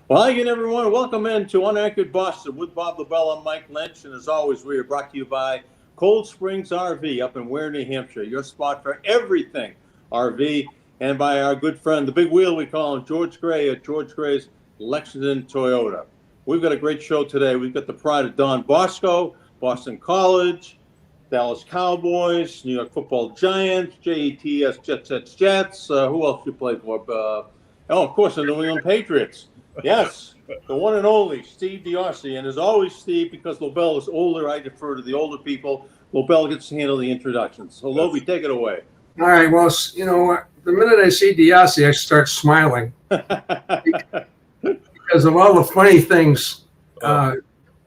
Well, hi again, everyone. Welcome into UnAnchored Boston with Bob Lobel and Mike Lynch. And as always, we are brought to you by Cold Springs RV up in Ware, New Hampshire, your spot for everything RV, and by our good friend, the big wheel we call him, George Gray at George Gray's Lexington Toyota. We've got a great show today. We've got the pride of Don Bosco, Boston College, Dallas Cowboys, New York Football Giants, Jets, Jets. Who else you play for? Of course, the New England Patriots. Yes, the one and only Steve DeOssie. And as always, Steve, because Lobel is older, I defer to the older people. Lobel gets to handle the introductions. So, Lobie, take it away. All right. Well, you know, the minute I see DeOssie, I start smiling because of all the funny things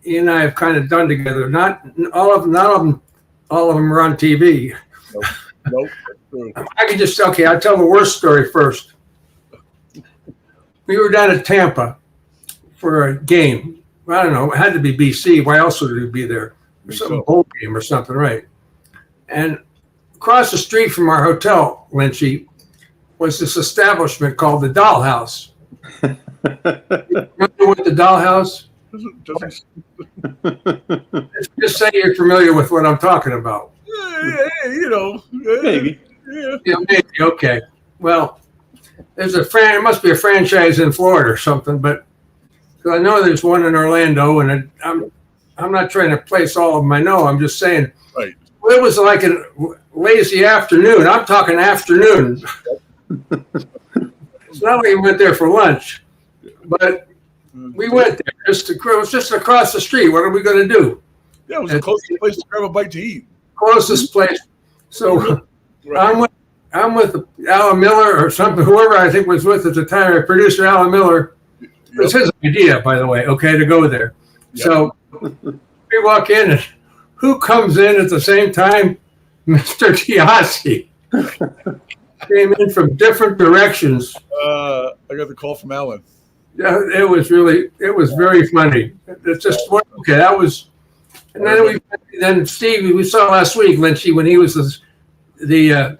he and I have kind of done together. Not all of them are on TV. Nope. I can just I'll tell the worst story first. We were down at Tampa for a game. I don't know. It had to be BC. Why else would we be there? Some bowl game or something, right? And across the street from our hotel, Lynchy, was this establishment called the Dollhouse. Remember what the Dollhouse? Just say you're familiar with what I'm talking about. Maybe. Yeah, maybe. Okay. Well, it must be a franchise in Florida or something, but I know there's one in Orlando, and I'm not trying to place all of them. I know. I'm just saying. Right. Well, it was like a lazy afternoon. I'm talking afternoon. It's not like we went there for lunch, but we went there. It was just across the street. What are we going to do? Yeah, it was the closest place to grab a bite to eat. Closest place. So Right. I'm with Alan Miller or something, whoever I think was with at the time, our producer Alan Miller. It was his idea, by the way, to go there. Yep. So we walk in, and who comes in at the same time? Mr. DeOssie. Came in from different directions. I got the call from Alan. Yeah, it was very funny. It's just, okay, that was, and then Steve, we saw last week, Lynchy, when he was the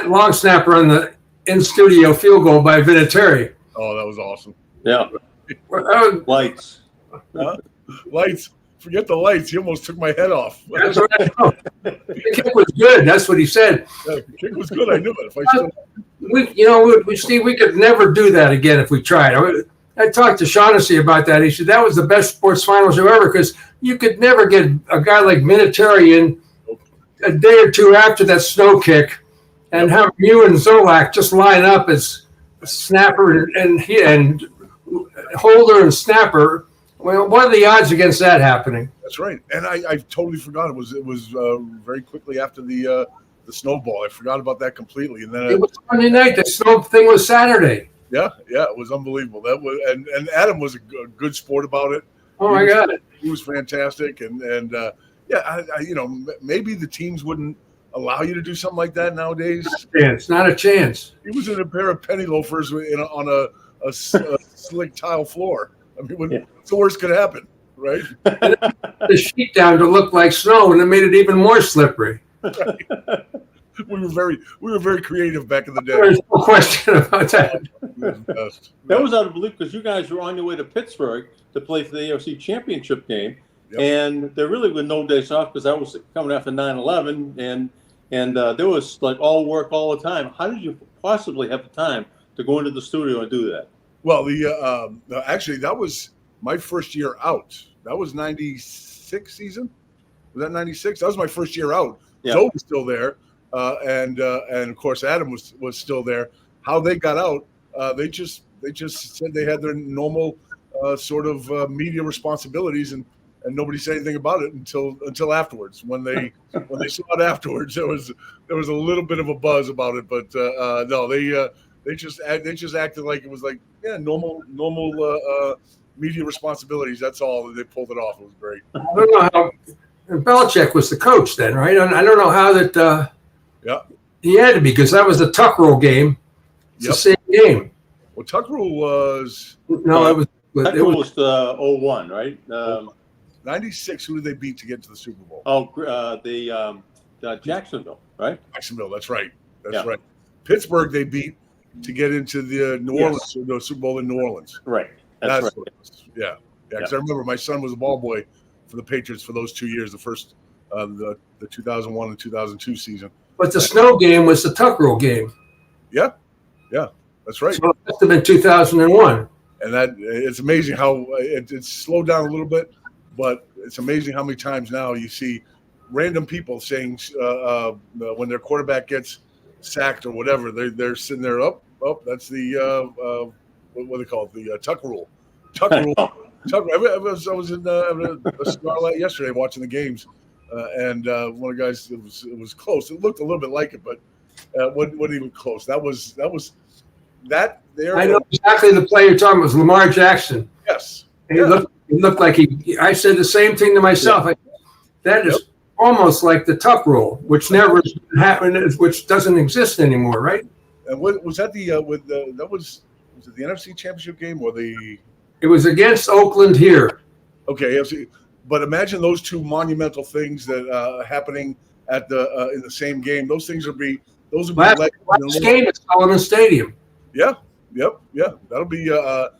long snapper on the in-studio field goal by Vinatieri. Oh, that was awesome. Yeah. Lights. Huh? Lights. Forget the lights. He almost took my head off. That's what I know. The kick was good. That's what he said. Yeah, the kick was good. I knew it. If I Steve, we could never do that again if we tried. I talked to Shaughnessy about that. He said that was the best sports final show ever because you could never get a guy like Vinatieri in a day or two after that snow kick and have you and Zolak just line up as snapper and holder and snapper. Well, what are the odds against that happening? That's right. And I totally forgot. It was very quickly after the snowball. I forgot about that completely. And then It was Monday night. The snow thing was Saturday. Yeah, it was unbelievable. That was and Adam was a good sport about it. Oh my God, he was fantastic. And maybe the teams wouldn't allow you to do something like that nowadays. Not a chance. He was in a pair of penny loafers on a slick tile floor. I mean, what's the worst could happen, right? The sheet down to look like snow, and it made it even more slippery. Right. We were very creative back in the day. There's no question about that. That was out of belief because you guys were on your way to Pittsburgh to play for the AFC Championship game. Yep. And there really were no days off because that was coming after 9/11, and there was like all work all the time. How did you possibly have the time to go into the studio and do that? Well, actually that was my first year out. That was 96 season. Was that 96? That was my first year out. Yeah. Zoe was still there, and of course Adam was still there. How they got out? They just said they had their normal sort of media responsibilities and nobody said anything about it until afterwards. When they saw it afterwards, there was a little bit of a buzz about it, but no, they just acted like it was like normal media responsibilities. That's all. They pulled it off. It was great. I don't know how. And Belichick was the coach then, right? I don't know how that. He had to be because that was the Tuck Rule game. It's the same game. Well, Tuck Rule was it was 01, right? 96. Who did they beat to get to the Super Bowl? Jacksonville, right? Jacksonville. That's right. That's Yeah. right. Pittsburgh they beat to get into the New Orleans, the Super Bowl in New Orleans. Right. That's right. What it was. Yeah. Because I remember my son was a ball boy for the Patriots for those 2 years, the first, the 2001 and 2002 season. But the snow game was the tuck rule game. Yeah. That's right. So it must have been 2001. And it's amazing how it's slowed down a little bit, but it's amazing how many times now you see random people saying when their quarterback gets sacked or whatever, they're sitting there, that's the what do they call it? The tuck rule. Tuck rule. I was in a Scarlet yesterday watching the games, and one of the guys, it was close. It looked a little bit like it, but wasn't even close. That was that there. I know exactly the play you're talking about. Was Lamar Jackson. Yes. He looked like I said the same thing to myself. That is almost like the tuck rule, which never happened, which doesn't exist anymore, right? And what was that? Was it the NFC Championship game or the? It was against Oakland here. Okay, but imagine those two monumental things that happening at the in the same game. Those things would be last game at Sullivan Stadium. Yeah. That'll be a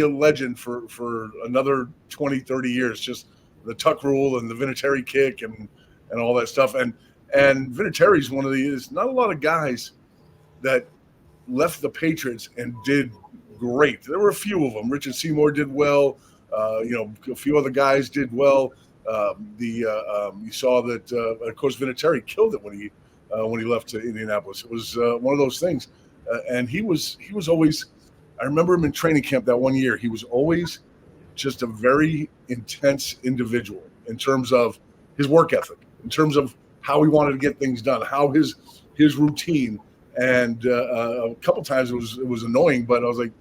legend for another 20, 30 years. Just the tuck rule and the Vinatieri kick and all that stuff. And Vinatieri's one of there's not a lot of guys that left the Patriots and did great. There were a few of them. Richard Seymour did well. A few other guys did well. You saw that, of course, Vinatieri killed it when he left to Indianapolis. It was one of those things, and he was always. I remember him in training camp that one year. He was always just a very intense individual in terms of his work ethic, in terms of how he wanted to get things done, how his routine. And a couple times it was annoying, but I was like,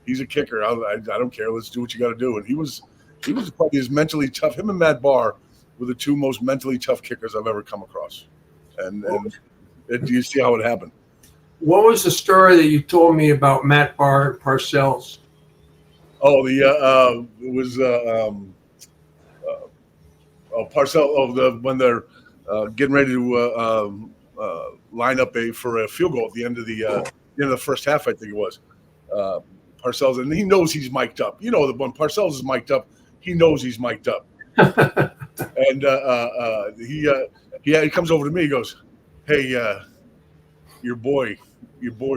he's a kicker. I don't care. Let's do what you got to do. And he was probably as mentally tough. Him and Matt Barr were the two most mentally tough kickers I've ever come across. And you see how it happened. What was the story that you told me about Matt Parcells? Oh, it was Parcells. When they're getting ready to line up for a field goal at the end of the first half, I think it was. Parcells, and he knows he's mic'd up. You know that when Parcells is mic'd up, he knows he's mic'd up. And he comes over to me. He goes, "Hey, your boy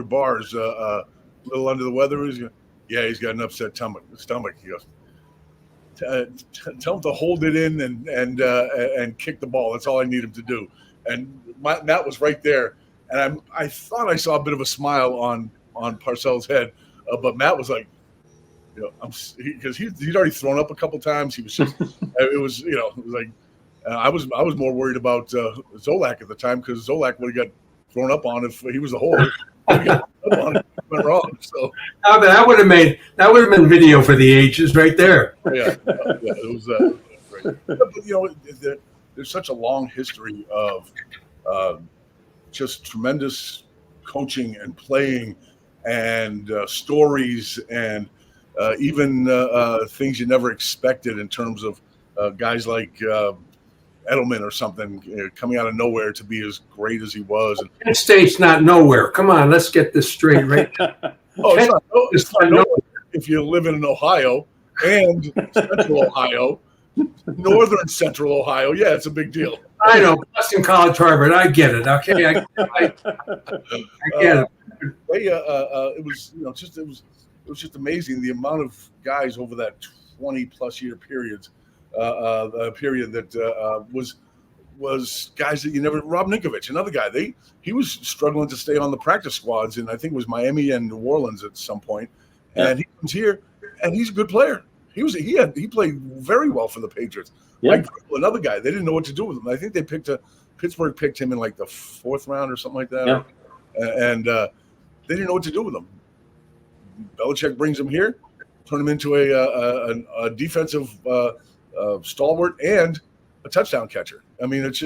Barr's a little under the weather." Yeah, he's got an upset stomach. He goes, "Tell him to hold it in and kick the ball. That's all I need him to do." And Matt was right there, and I thought I saw a bit of a smile on Parcells' head, but Matt was like, because he'd already thrown up a couple times. He was just, it was like, I was more worried about Zolak at the time, because Zolak would have got thrown up on if he was the holder. Went wrong. So that would have been video for the ages right there. Yeah, it was great. But there's such a long history of just tremendous coaching and playing and stories and even things you never expected in terms of guys like Edelman or something coming out of nowhere to be as great as he was. Penn State's not nowhere. Come on, let's get this straight, right? It's not nowhere if you live in Ohio and Central Ohio, Northern Central Ohio. Yeah, it's a big deal. I know, Boston College, Harvard. I get it. Okay, I get it. It was just amazing the amount of guys over that 20+ year period that was guys that you never. Rob Ninkovich, another guy. He was struggling to stay on the practice squads, and I think it was Miami and New Orleans at some point. And he comes here, and he's a good player. He played very well for the Patriots. Yeah. Like another guy, they didn't know what to do with him. I think Pittsburgh picked him in like the 4th round or something like that. Yeah. And they didn't know what to do with him. Belichick brings him here, turn him into a defensive stalwart and a touchdown catcher. I mean, it's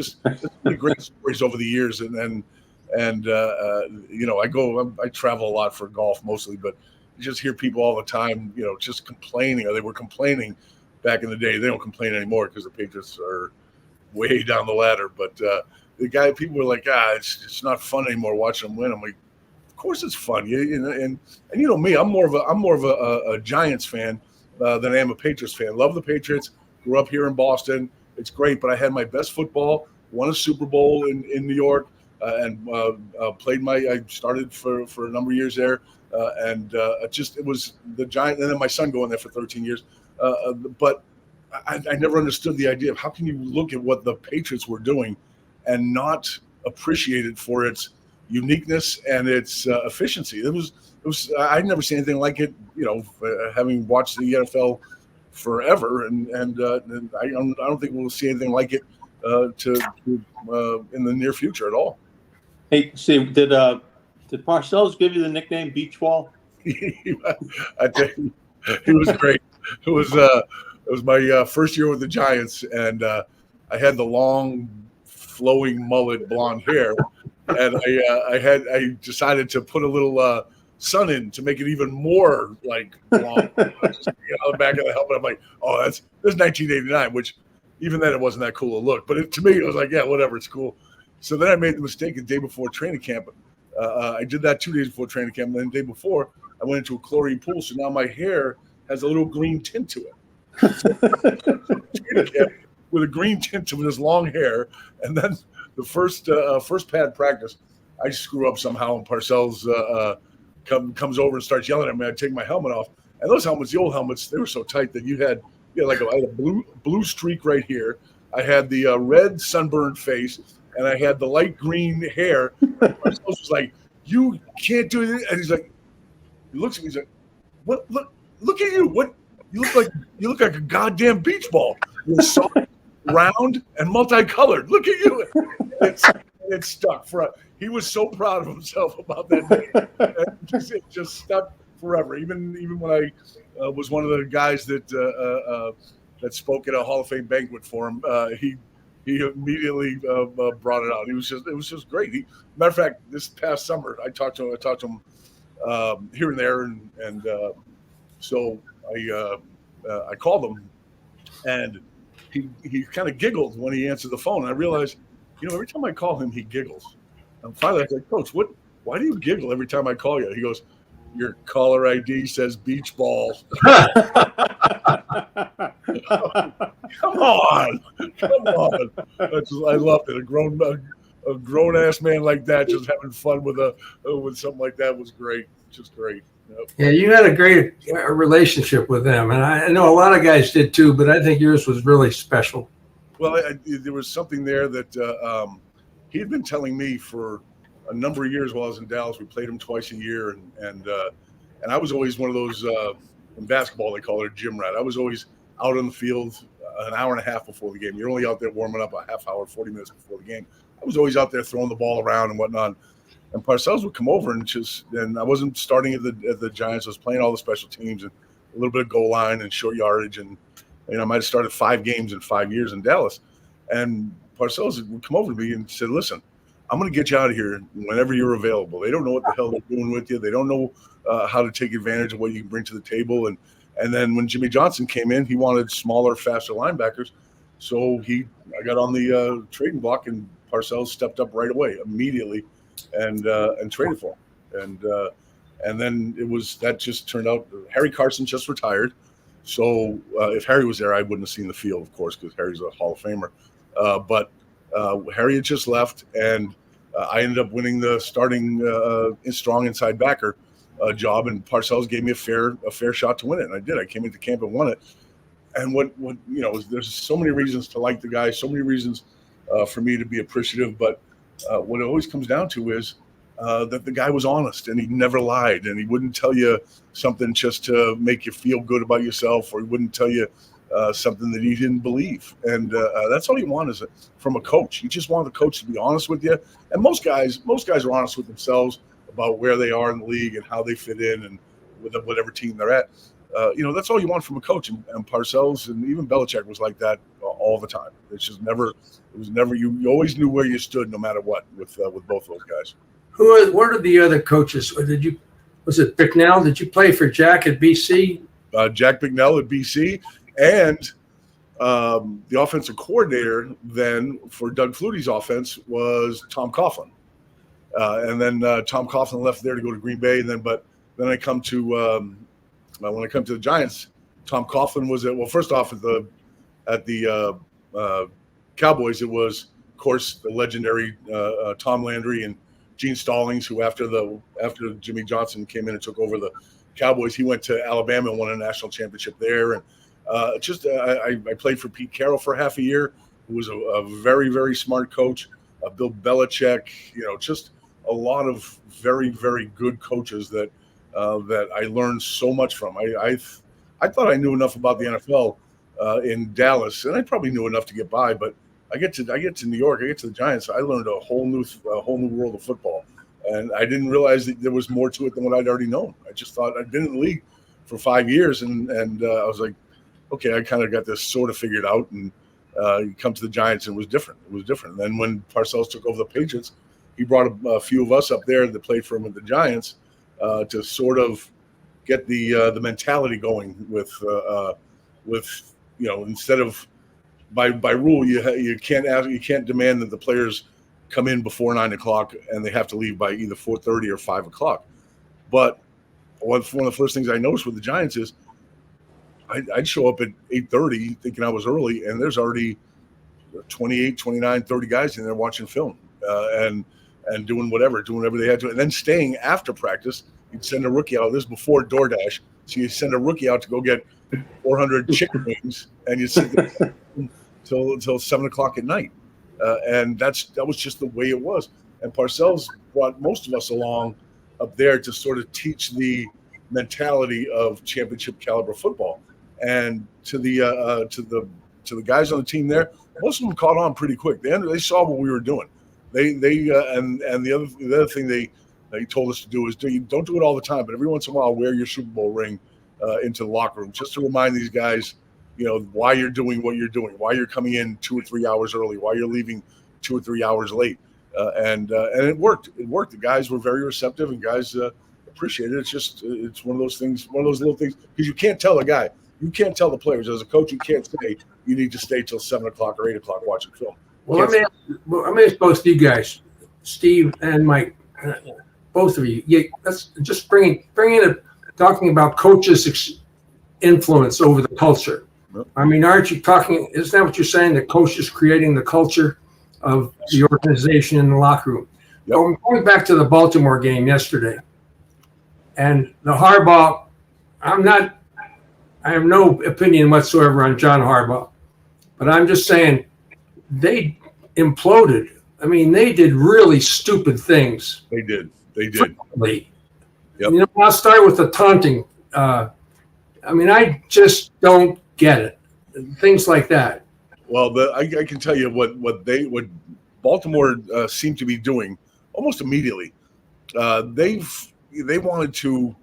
really great stories over the years. And I travel a lot for golf mostly, but you just hear people all the time, just complaining, or they were complaining back in the day. They don't complain anymore because the Patriots are way down the ladder. But people were like, it's not fun anymore watching them win. I'm like, Of course, it's fun. And you know me, I'm more of a Giants fan than I am a Patriots fan. Love the Patriots. Grew up here in Boston. It's great, but I had my best football. Won a Super Bowl in New York, and I started for a number of years there, it was the Giants. And then my son going there for 13 years. But I never understood the idea of how can you look at what the Patriots were doing and not appreciate it for its uniqueness and its efficiency. It was I'd never seen anything like it. You know, having watched the NFL forever, and I don't think we'll see anything like it in the near future at all. Hey, Steve, did Parcells give you the nickname Beach Ball? I tell you, he was great. It was my first year with the Giants, and I had the long, flowing mullet blonde hair, and I decided to put a little sun in to make it even more like blonde. Just, on the back of the helmet, I'm like, oh, this is 1989, which even then it wasn't that cool a look, but to me it was like, yeah, whatever, it's cool. So then I made the mistake the day before training camp. I did that 2 days before training camp, and then the day before I went into a chlorine pool, so now my hair has a little green tint to it. With a green tint to this long hair, and then the first pad practice, I screw up somehow, and Parcells comes over and starts yelling at me. I take my helmet off, and those helmets, the old helmets, they were so tight that you had like I had a blue streak right here. I had the red sunburned face, and I had the light green hair. Parcells was like, "You can't do it," and he's like, he looks at me, he's like, "What? Look at you! What? You look like a goddamn beach ball. You're soft, round, and multicolored. Look at you!" It stuck for. He was so proud of himself about that day. It just stuck forever. Even when I was one of the guys that spoke at a Hall of Fame banquet for him, he immediately brought it out. It was just great. Matter of fact, this past summer I talked to him here and there, and so I called him, and he kind of giggled when he answered the phone. And I realized, every time I call him, he giggles. And finally, I said, "Coach, why do you giggle every time I call you?" He goes, "Your caller ID says beach ball." Come on. I loved it. A grown ass man like that just having fun with something like that was great. Just great. Yep. Yeah, you had a great relationship with them, and I know a lot of guys did too, but I think yours was really special. Well, there was something there that he had been telling me for a number of years while I was in Dallas. We played him twice a year, and I was always one of those in basketball they call it a gym rat. I was always out on the field an hour and a half before the game. You're only out there warming up a half hour, 40 minutes before the game. I was always out there throwing the ball around and whatnot. And Parcells would come over and I wasn't starting at the Giants. I was playing all the special teams and a little bit of goal line and short yardage. And I might have started 5 games in 5 years in Dallas. And Parcells would come over to me and said, "Listen, I'm going to get you out of here whenever you're available. They don't know what the hell they're doing with you. They don't know how to take advantage of what you can bring to the table." And then when Jimmy Johnson came in, he wanted smaller, faster linebackers. So I got on the trading block, and Parcells stepped up right away, immediately, and traded for him. And then that just turned out. Harry Carson just retired. So if Harry was there, I wouldn't have seen the field, of course, because Harry's a Hall of Famer. But Harry had just left, and I ended up winning the starting strong inside backer job, and Parcells gave me a fair shot to win it, and I did. I came into camp and won it. And what there's so many reasons to like the guy, so many reasons for me to be appreciative, but what it always comes down to is that the guy was honest, and he never lied, and he wouldn't tell you something just to make you feel good about yourself, or he wouldn't tell you something that he didn't believe. And that's all you want from a coach. You just want the coach to be honest with you. And most guys are honest with themselves about where they are in the league and how they fit in and with whatever team they're at. That's all you want from a coach. And Parcells and even Belichick was like that all the time. You always knew where you stood no matter what with both those guys. What are the other coaches? Was it Bicknell? Did you play for Jack at BC? Jack Bicknell at BC, and the offensive coordinator then for Doug Flutie's offense was Tom Coughlin. And then Tom Coughlin left there to go to Green Bay. And then when I come to the Giants, Tom Coughlin was first off at the Cowboys, it was, of course, the legendary Tom Landry and Gene Stallings, who after Jimmy Johnson came in and took over the Cowboys, he went to Alabama and won a national championship there. And I played for Pete Carroll for half a year, who was a very, very smart coach. Bill Belichick, just a lot of very, very good coaches that I learned so much from. I thought I knew enough about the NFL in Dallas, and I probably knew enough to get by. But I get to New York, I get to the Giants, I learned a whole new world of football, and I didn't realize that there was more to it than what I'd already known. I just thought I'd been in the league for 5 years, and I was like, okay, I kind of got this sort of figured out. And you come to the Giants, and it was different. It was different. And then when Parcells took over the Patriots, he brought a few of us up there that played for him at the Giants to sort of get the mentality going with instead of by rule you can't demand that the players come in before 9 o'clock and they have to leave by either 4:30 or 5 o'clock. But one of the first things I noticed with the Giants is I'd show up at 8:30 thinking I was early, and there's already 28, 29, 30 guys in there watching film and doing whatever they had to. And then staying after practice, you'd send a rookie out. This is before DoorDash. So you send a rookie out to go get 400 chicken wings, and you sit there till 7 o'clock at night. And that was just the way it was. And Parcells brought most of us along up there to sort of teach the mentality of championship caliber football. And to the guys on the team there, most of them caught on pretty quick. They saw what we were doing. And the other thing they told us to do is don't do it all the time, but every once in a while wear your Super Bowl ring into the locker room, just to remind these guys, why you're doing what you're doing, why you're coming in 2 or 3 hours early, why you're leaving 2 or 3 hours late. And it worked. It worked. The guys were very receptive, and guys appreciate it. It's one of those things, one of those little things, because you can't tell a guy, you can't tell the players as a coach, you can't say you need to stay till 7 o'clock or 8 o'clock watching film. Well, let me ask both of you guys, Steve and Mike, both of you. Let's just bring in talking about coaches' influence over the culture. Yep. I mean, aren't you talking? Isn't that what you're saying? That coaches creating the culture of the organization in the locker room. Yep. I'm going back to the Baltimore game yesterday, and the Harbaugh. I have no opinion whatsoever on John Harbaugh, but I'm just saying they imploded. I mean, they did really stupid things. They did. Frequently. Yep. I'll start with the taunting. I mean, I just don't get it. Things like that. Well, I can tell you what Baltimore seemed to be doing almost immediately. They wanted to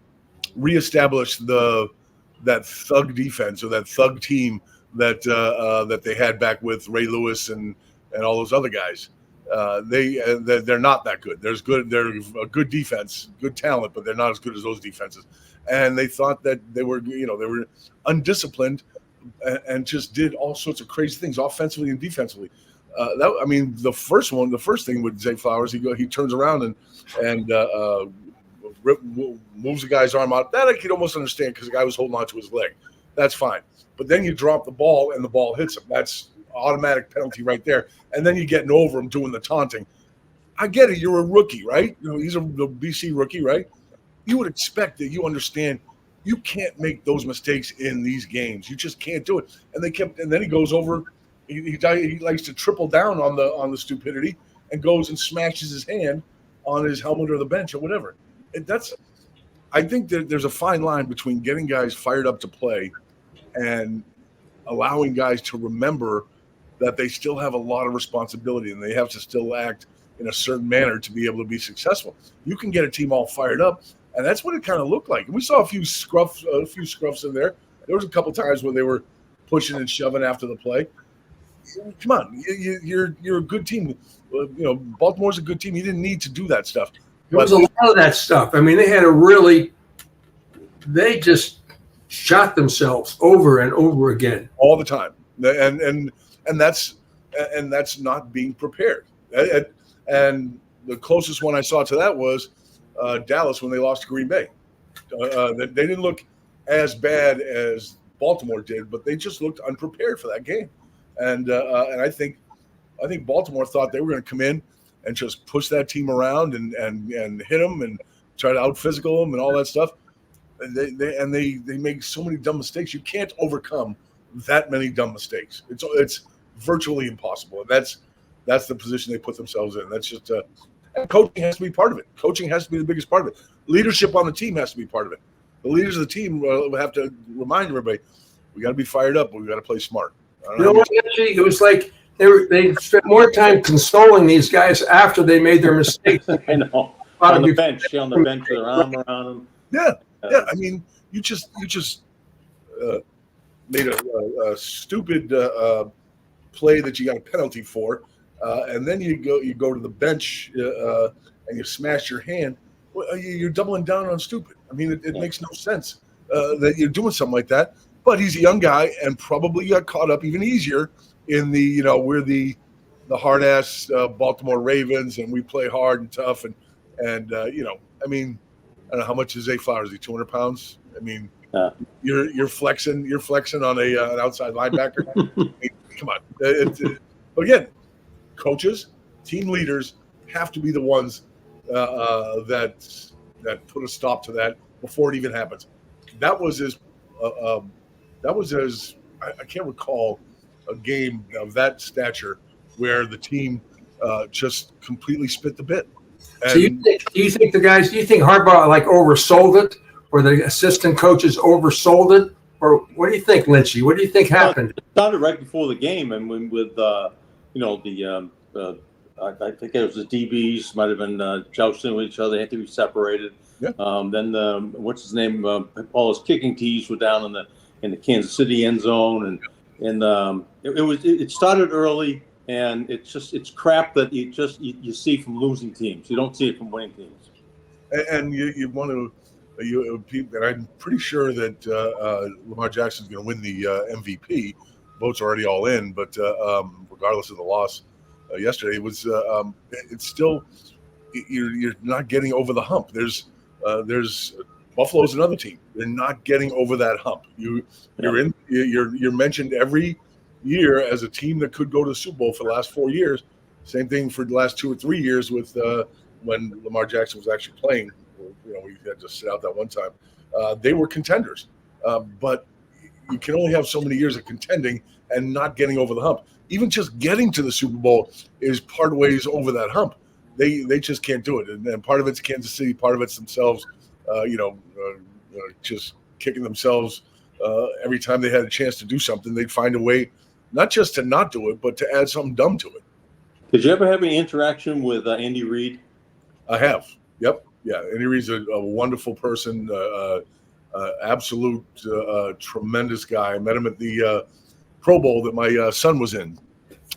reestablish that thug defense, or that thug team that they had back with Ray Lewis and all those other guys. They're not that good. They're a good defense, good talent, but they're not as good as those defenses. And they thought that they were undisciplined and just did all sorts of crazy things offensively and defensively. The first thing with Zay Flowers, he turns around and moves the guy's arm out. That I could almost understand, because the guy was holding on to his leg. That's fine. But then you drop the ball and the ball hits him. That's automatic penalty right there. And then you're getting over him doing the taunting. I get it. You're a rookie, right? He's a BC rookie, right? You would expect that you understand you can't make those mistakes in these games. You just can't do it. And then he goes over. He likes to triple down on the stupidity and goes and smashes his hand on his helmet or the bench or whatever. I think that there's a fine line between getting guys fired up to play and allowing guys to remember that they still have a lot of responsibility and they have to still act in a certain manner to be able to be successful. You can get a team all fired up, and that's what it kind of looked like. We saw a few scruffs in there. There was a couple times where they were pushing and shoving after the play. Come on, you're a good team. Baltimore's a good team. You didn't need to do that stuff. There was a lot of that stuff. I mean, they just shot themselves over and over again all the time, and that's not being prepared. And the closest one I saw to that was Dallas when they lost to Green Bay. They didn't look as bad as Baltimore did, but they just looked unprepared for that game. And I think Baltimore thought they were going to come in and just push that team around and hit them and try to out physical them and all that stuff. And they make so many dumb mistakes. You can't overcome that many dumb mistakes. It's virtually impossible. And that's the position they put themselves in. That's just and coaching has to be part of it. Coaching has to be the biggest part of it. Leadership on the team has to be part of it. The leaders of the team have to remind everybody, we got to be fired up, but we got to play smart. You know what, actually, it was like they spent more time consoling these guys after they made their mistakes. I know. On the bench with their arm around them. Yeah. I mean, you just made a stupid play that you got a penalty for, and then you go to the bench and you smash your hand. Well, you're doubling down on stupid. I mean, it makes no sense that you're doing something like that. But he's a young guy and probably got caught up even easier in the, we're the hard ass Baltimore Ravens and we play hard and tough and I mean, I don't know how much is Zay Flowers. Is he 200 pounds? I mean, you're flexing on an outside linebacker. I mean, come on. But again, coaches, team leaders have to be the ones that put a stop to that before it even happens. That was I can't recall a game of that stature where the team just completely spit the bit. And So do you think Harbaugh oversold it, or the assistant coaches oversold it, or what do you think, Lynchy? What do you think happened? It started right before the game, and with I think it was the DBs might have been jousting with each other. They had to be separated. Yeah. Then what's his name? All his kicking tees were down in the Kansas City end zone, and it started early. And it's crap that you see from losing teams. You don't see it from winning teams. And you want to, and I'm pretty sure that Lamar Jackson's going to win the MVP. Votes are already all in, but regardless of the loss yesterday, it was it's still you're not getting over the hump. There's Buffalo's another team. They're not getting over that hump. You're mentioned every year as a team that could go to the Super Bowl for the last 4 years. Same thing for the last 2 or 3 years with when Lamar Jackson was actually playing. We had to sit out that one time. They were contenders, but you can only have so many years of contending and not getting over the hump. Even just getting to the Super Bowl is part ways over that hump. They just can't do it, and part of it's Kansas City, part of it's themselves. Just kicking themselves every time they had a chance to do something. They'd find a way. Not just to not do it, but to add something dumb to it. Did you ever have any interaction with Andy Reid? I have. Yep. Yeah. Andy Reid's a wonderful person, absolute tremendous guy. I met him at the Pro Bowl that my son was in.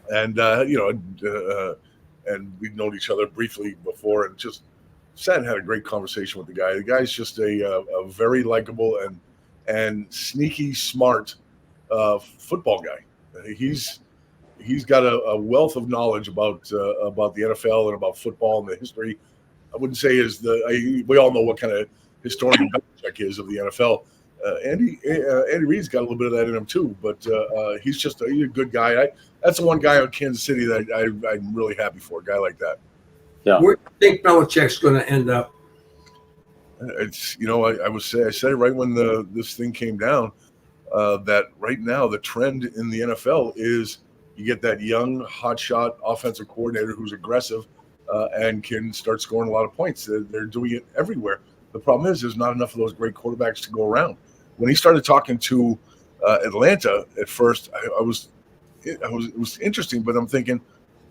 And, and we'd known each other briefly before and just sat and had a great conversation with the guy. The guy's just a very likable and sneaky smart football guy. He's got a wealth of knowledge about the NFL and about football and the history. I wouldn't say we all know what kind of historian Belichick is of the NFL. Andy Reid's got a little bit of that in him too, but he's just a good guy. That's the one guy in Kansas City that I'm really happy for, a guy like that. Yeah. Where do you think Belichick's going to end up? It's I said it right when this thing came down. That right now the trend in the NFL is you get that young hotshot offensive coordinator who's aggressive and can start scoring a lot of points. They're doing it everywhere. The problem is there's not enough of those great quarterbacks to go around. When he started talking to Atlanta at first, it was interesting, but I'm thinking,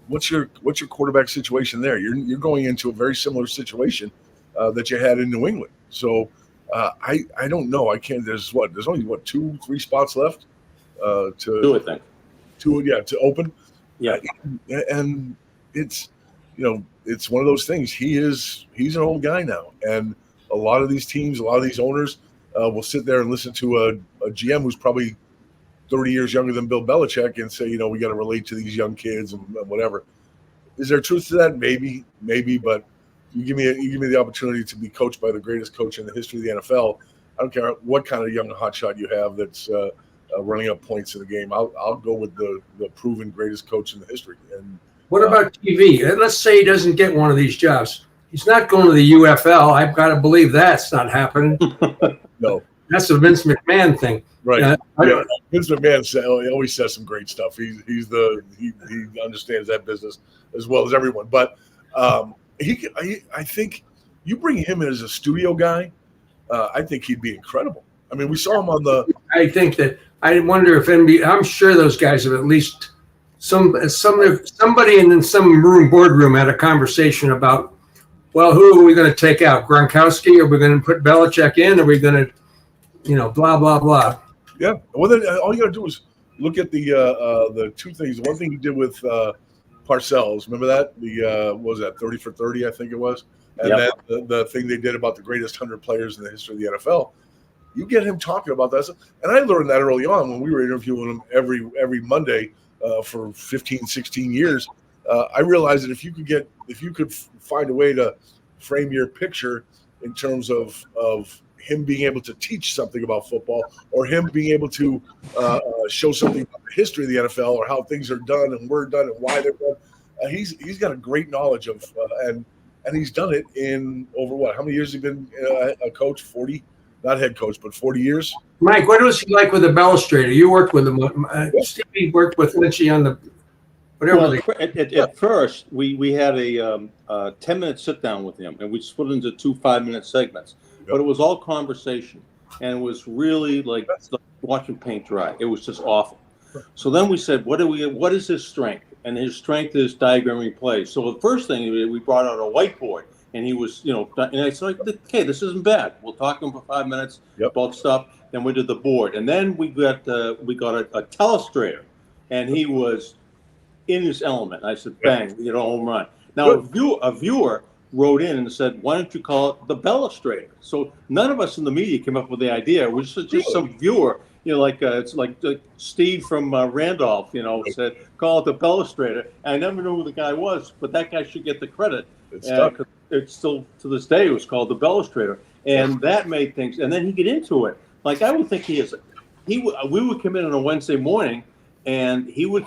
what's your quarterback situation there? You're going into a very similar situation that you had in New England. So. I don't know. I can't. There's only 2-3 spots left to I think. To open. Yeah, and it's it's one of those things. He's an old guy now, and a lot of these teams, a lot of these owners will sit there and listen to a GM who's probably 30 years younger than Bill Belichick and say, we got to relate to these young kids and whatever. Is there truth to that? Maybe, but you give me the opportunity to be coached by the greatest coach in the history of the NFL. I don't care what kind of young hotshot you have that's running up points in the game. I'll go with the proven greatest coach in the history. And what about TV? Let's say he doesn't get one of these jobs. He's not going to the UFL. I've got to believe that's not happening. No. That's a Vince McMahon thing. Right. Vince McMahon always says some great stuff. He understands that business as well as everyone. But I think you bring him in as a studio guy, I think he'd be incredible. I mean, we saw him on the. I think that I wonder if I'm sure those guys have at least somebody in some boardroom had a conversation about, well, who are we going to take out? Gronkowski? Are we going to put Belichick in? Are we going to, blah blah blah? Yeah. Well, then all you got to do is look at the two things. One thing he did with Parcells, remember that? What was that 30 for 30? I think it was. And then the thing they did about the greatest 100 players in the history of the NFL. You get him talking about that stuff. And I learned that early on when we were interviewing him every Monday for 15, 16 years. I realized that if you could find a way to frame your picture in terms of him being able to teach something about football, or him being able to show something about the history of the NFL, or how things are done and were done and why they're done, he's got a great knowledge of and he's done it in over what? How many years has he been a coach? 40. Not head coach, but 40 years. Mike, what was he like with the Belistrator? You worked with him. Stevie worked with Lynchy on the whatever. Well, at first, we had a 10-minute sit down with him, and we split into 2 5-minute segments. Yep. But it was all conversation, and it was really like watching paint dry. It was just awful. So then we said, what is his strength? And his strength is diagramming plays. So the first thing we brought out a whiteboard. And he was, and I said, okay, this isn't bad. We'll talk to him for 5 minutes about stuff. Then we did the board, and then we got a telestrator, and he was in his element. I said, bang, we get a home run. Now a viewer wrote in and said, why don't you call it the Belistrator? So none of us in the media came up with the idea. It was just some viewer, it's like Steve from Randolph, said, call it the Belistrator. And I never knew who the guy was, but that guy should get the credit. It's still to this day. It was called the Belistrator, and that made things. And then he get into it. Like I would think we would come in on a Wednesday morning, and he would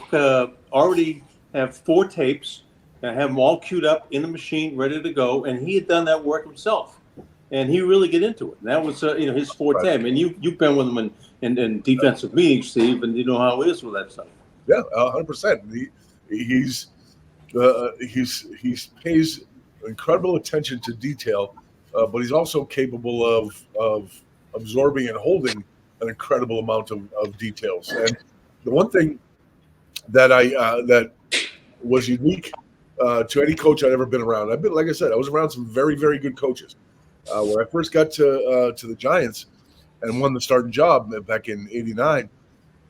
already have 4 tapes and have them all queued up in the machine, ready to go. And he had done that work himself, and he really get into it. And that was his forte. Right. I mean, you've been with him in defensive meetings, Steve, and you know how it is with that stuff. Yeah, 100%. He pays incredible attention to detail, but he's also capable of absorbing and holding an incredible amount of details. And the one thing that that was unique to any coach I'd ever been around, like I said, I was around some very, very good coaches. When I first got to the Giants and won the starting job back in '89,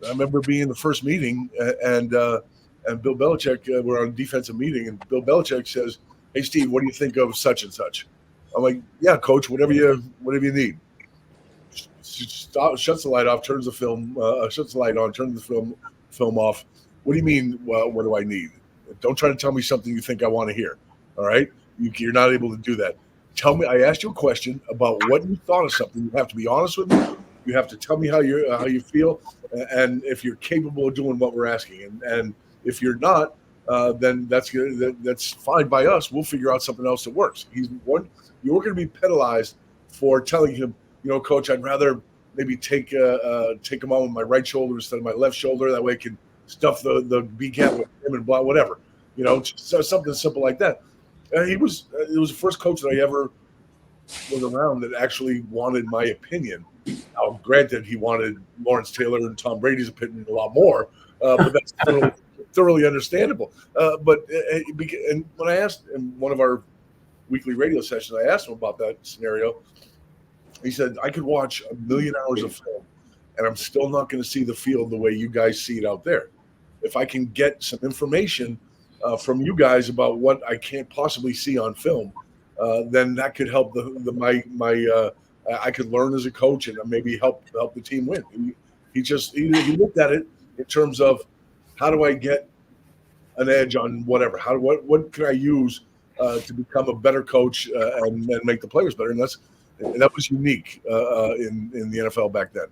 I remember being in the first meeting and Bill Belichick, we're on a defensive meeting, and Bill Belichick says, "Hey Steve, what do you think of such and such?" I'm like, "Yeah, coach, whatever you need." Shuts the light off, turns the film, shuts the light on, turns the film off. What do you mean? Well, what do I need? Don't try to tell me something you think I want to hear. All right, you're not able to do that. Tell me. I asked you a question about what you thought of something. You have to be honest with me. You have to tell me how you feel, and if you're capable of doing what we're asking. And if you're not, then that's fine by us. We'll figure out something else that works. You're going to be penalized for telling him, Coach, I'd rather maybe take him on with my right shoulder instead of my left shoulder. That way I can stuff the B-gap with him and blah, whatever. Something simple like that. And it was the first coach that I ever was around that actually wanted my opinion. Now, granted, he wanted Lawrence Taylor and Tom Brady's opinion a lot more, but that's thoroughly understandable. And when I asked in one of our weekly radio sessions, I asked him about that scenario. He said, I could watch 1 million hours of film, and I'm still not going to see the field the way you guys see it out there. If I can get some information from you guys about what I can't possibly see on film, then that could help I could learn as a coach and maybe help the team win. He looked at it in terms of how do I get an edge on whatever. What can I use to become a better coach and make the players better? And that was unique in the NFL back then.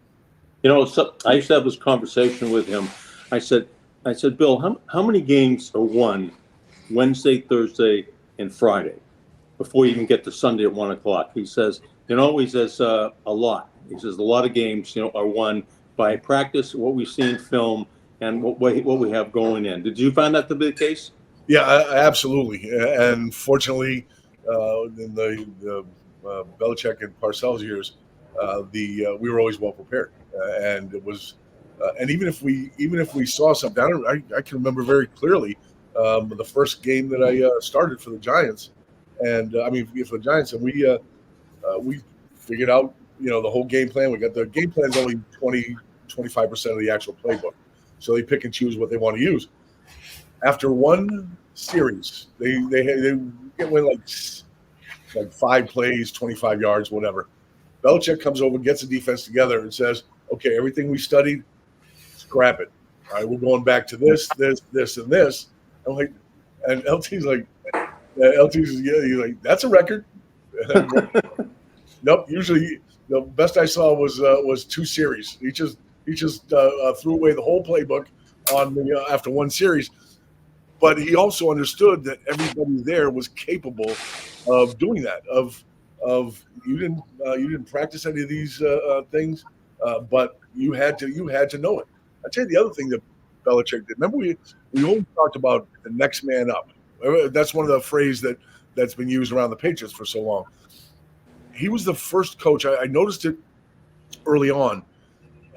So I used to have this conversation with him. I said, Bill, how many games are won Wednesday, Thursday, and Friday before you even get to Sunday at 1:00? He says, a lot. He says a lot of games, are won by practice, what we see in film, and what we have going in. Did you find that to be the case? Yeah, absolutely. And fortunately, in the Belichick and Parcells years, we were always well prepared, and it was. And even if we saw something, I can remember very clearly the first game that I started for the Giants, and for the Giants, and we figured out the whole game plan. We got the game plan is only 25% of the actual playbook, so they pick and choose what they want to use. After one series, they went like 5 plays, 25 yards, whatever. Belichick comes over, gets the defense together, and says, "Okay, everything we studied, scrap it. All right, we're going back to this, and this." I'm like, and LT's like, he's like, "That's a record." Nope. Usually, the best I saw was 2 series. He just threw away the whole playbook on after one series. But he also understood that everybody there was capable of doing that. Of you didn't practice any of these things, but you had to know it. I'll tell you the other thing that Belichick did. Remember, we always talked about the next man up. That's one of the phrases that's been used around the Patriots for so long. He was the first coach. I noticed it early on.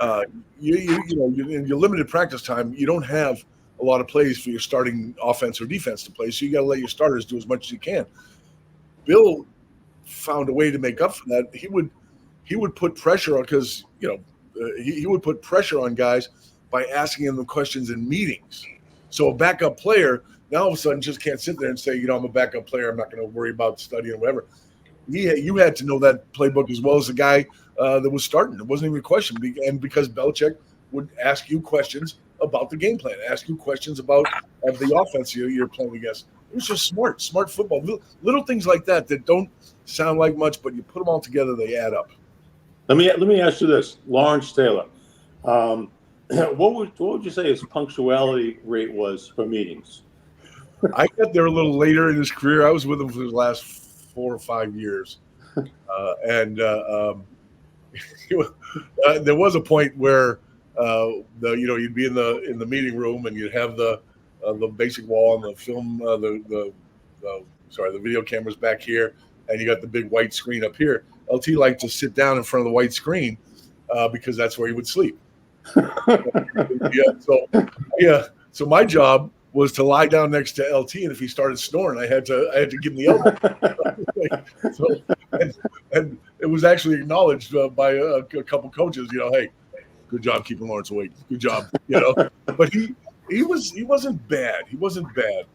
In your limited practice time, you don't have a lot of plays for your starting offense or defense to play, so you got to let your starters do as much as you can. Bill found a way to make up for that. He would put pressure on because he would put pressure on guys by asking them the questions in meetings. So a backup player now all of a sudden just can't sit there and say, I'm a backup player. I'm not going to worry about studying or whatever. You had to know that playbook as well as the guy that was starting. It wasn't even a question. And because Belichick would ask you questions about the game plan, ask you questions about the offense you're playing against. It was just smart football. Little things like that don't sound like much, but you put them all together, they add up. Let me ask you this, Lawrence Taylor. What would you say his punctuality rate was for meetings? I got there a little later in his career. I was with him for the last 4 or 5 years, and there was a point where you'd be in the meeting room and you'd have the basic wall and the film the video cameras back here, and you got the big white screen up here. LT liked to sit down in front of the white screen because that's where he would sleep. So my job was to lie down next to LT, and if he started snoring, I had to give him the elbow. and it was actually acknowledged by a couple coaches. Hey, good job keeping Lawrence awake. Good job. But he wasn't bad. He wasn't bad.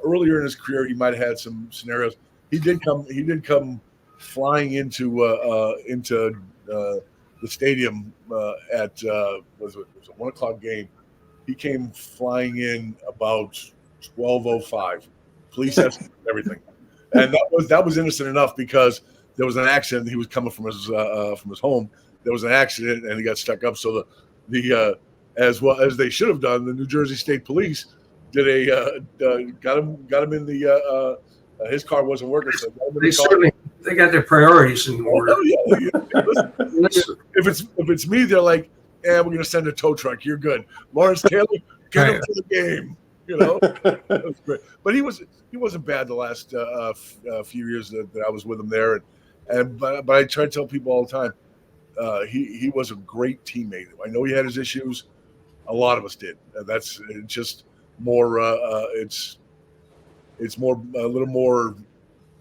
Earlier in his career, he might have had some scenarios. He did come flying into the stadium at was it a 1:00 game. He came flying in about 12:05. Police escort, everything, and that was innocent enough because there was an accident. He was coming from his home. There was an accident, and he got stuck up. So the as well as they should have done, the New Jersey State Police did got him in the his car wasn't working. So they got their priorities in order. If it's me, they're like, we're going to send a tow truck. You're good. Lawrence Taylor, get him to the game. That was great. But he wasn't bad the last few years that I was with him there. But I try to tell people all the time, he was a great teammate. I know he had his issues. A lot of us did. That's just more. It's more a little more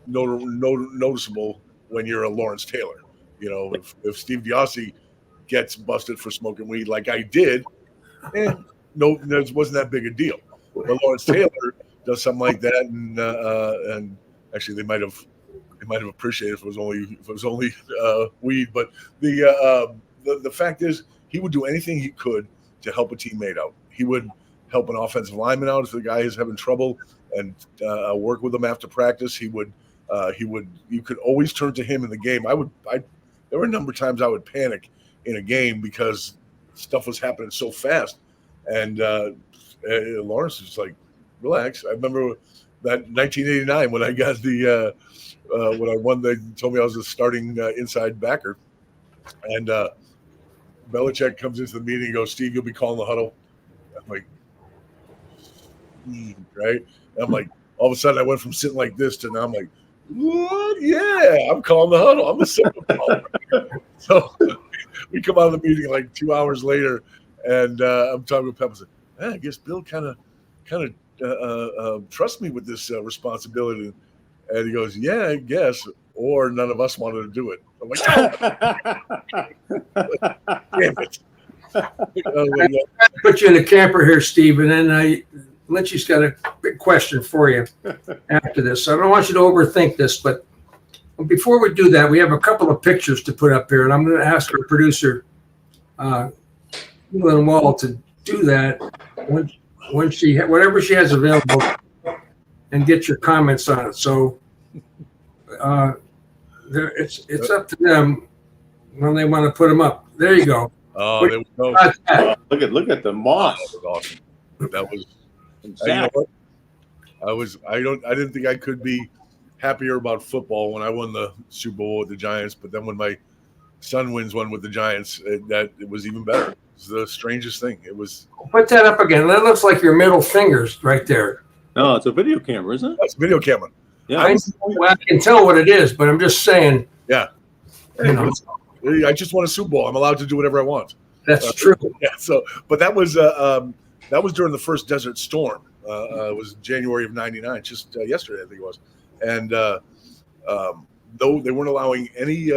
noticeable when you're a Lawrence Taylor. If Steve DeOssie gets busted for smoking weed like I did, it wasn't that big a deal. But Lawrence Taylor does something like that, and actually they might have appreciated if it was only weed. But the fact is, he would do anything he could to help a teammate out. He would help an offensive lineman out if the guy is having trouble, and work with him after practice. You could always turn to him in the game. There were a number of times I would panic in a game because stuff was happening so fast, and Lawrence was like, relax. I remember that 1989 when I got when I won, they told me I was a starting inside backer, and Belichick comes into the meeting and goes, Steve, you'll be calling the huddle. I'm like, right? And I'm like, all of a sudden I went from sitting like this to now I'm like, what? Yeah, I'm calling the huddle. I'm a football. So we come out of the meeting like 2 hours later, and I'm talking with Pep. I said, I guess Bill kind of trusts me with this responsibility. And he goes, yeah, I guess. Or none of us wanted to do it. I'm like, oh, damn it. Put you in the camper here, Steve, and then Lynchy's got a big question for you after this. So I don't want you to overthink this, but before we do that, we have a couple of pictures to put up here, and I'm going to ask our producer, Lynn Wall, to do that when whatever she has available, and get your comments on it. So it's up to them when they want to put them up. There you go. Oh, there we go. Look at the moss. That was awesome. That was. You know what? I didn't think I could be happier about football when I won the Super Bowl with the Giants, but then when my son wins one with the Giants, it was even better. It was the strangest thing. It was. Put that up again. That looks like your middle fingers right there. No, it's a video camera, isn't it? That's a video camera. Yeah, I can tell what it is, but I'm just saying. Yeah. You know, I just won a Super Bowl. I'm allowed to do whatever I want. that's true. Yeah. So, but that was during the first Desert Storm. It was January of '99, just yesterday, I think it was. And though they weren't allowing any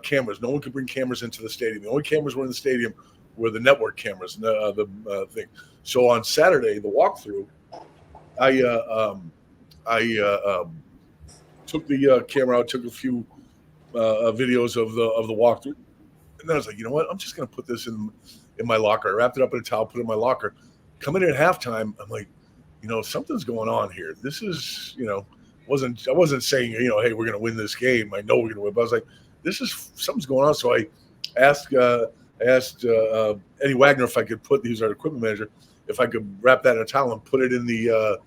cameras, no one could bring cameras into the stadium. The only cameras were in the stadium were the network cameras, the thing. So on Saturday, the walkthrough, I took the camera out, took a few videos of the walkthrough, and then I was like, you know what? I'm just going to put this in my locker. I wrapped it up in a towel, put it in my locker. Coming in at halftime, I'm like, something's going on here. This is, I wasn't saying, hey, we're going to win this game. I know we're going to win, but I was like, something's going on. So I asked Eddie Wagner if I could he's our equipment manager, if I could wrap that in a towel and put it in the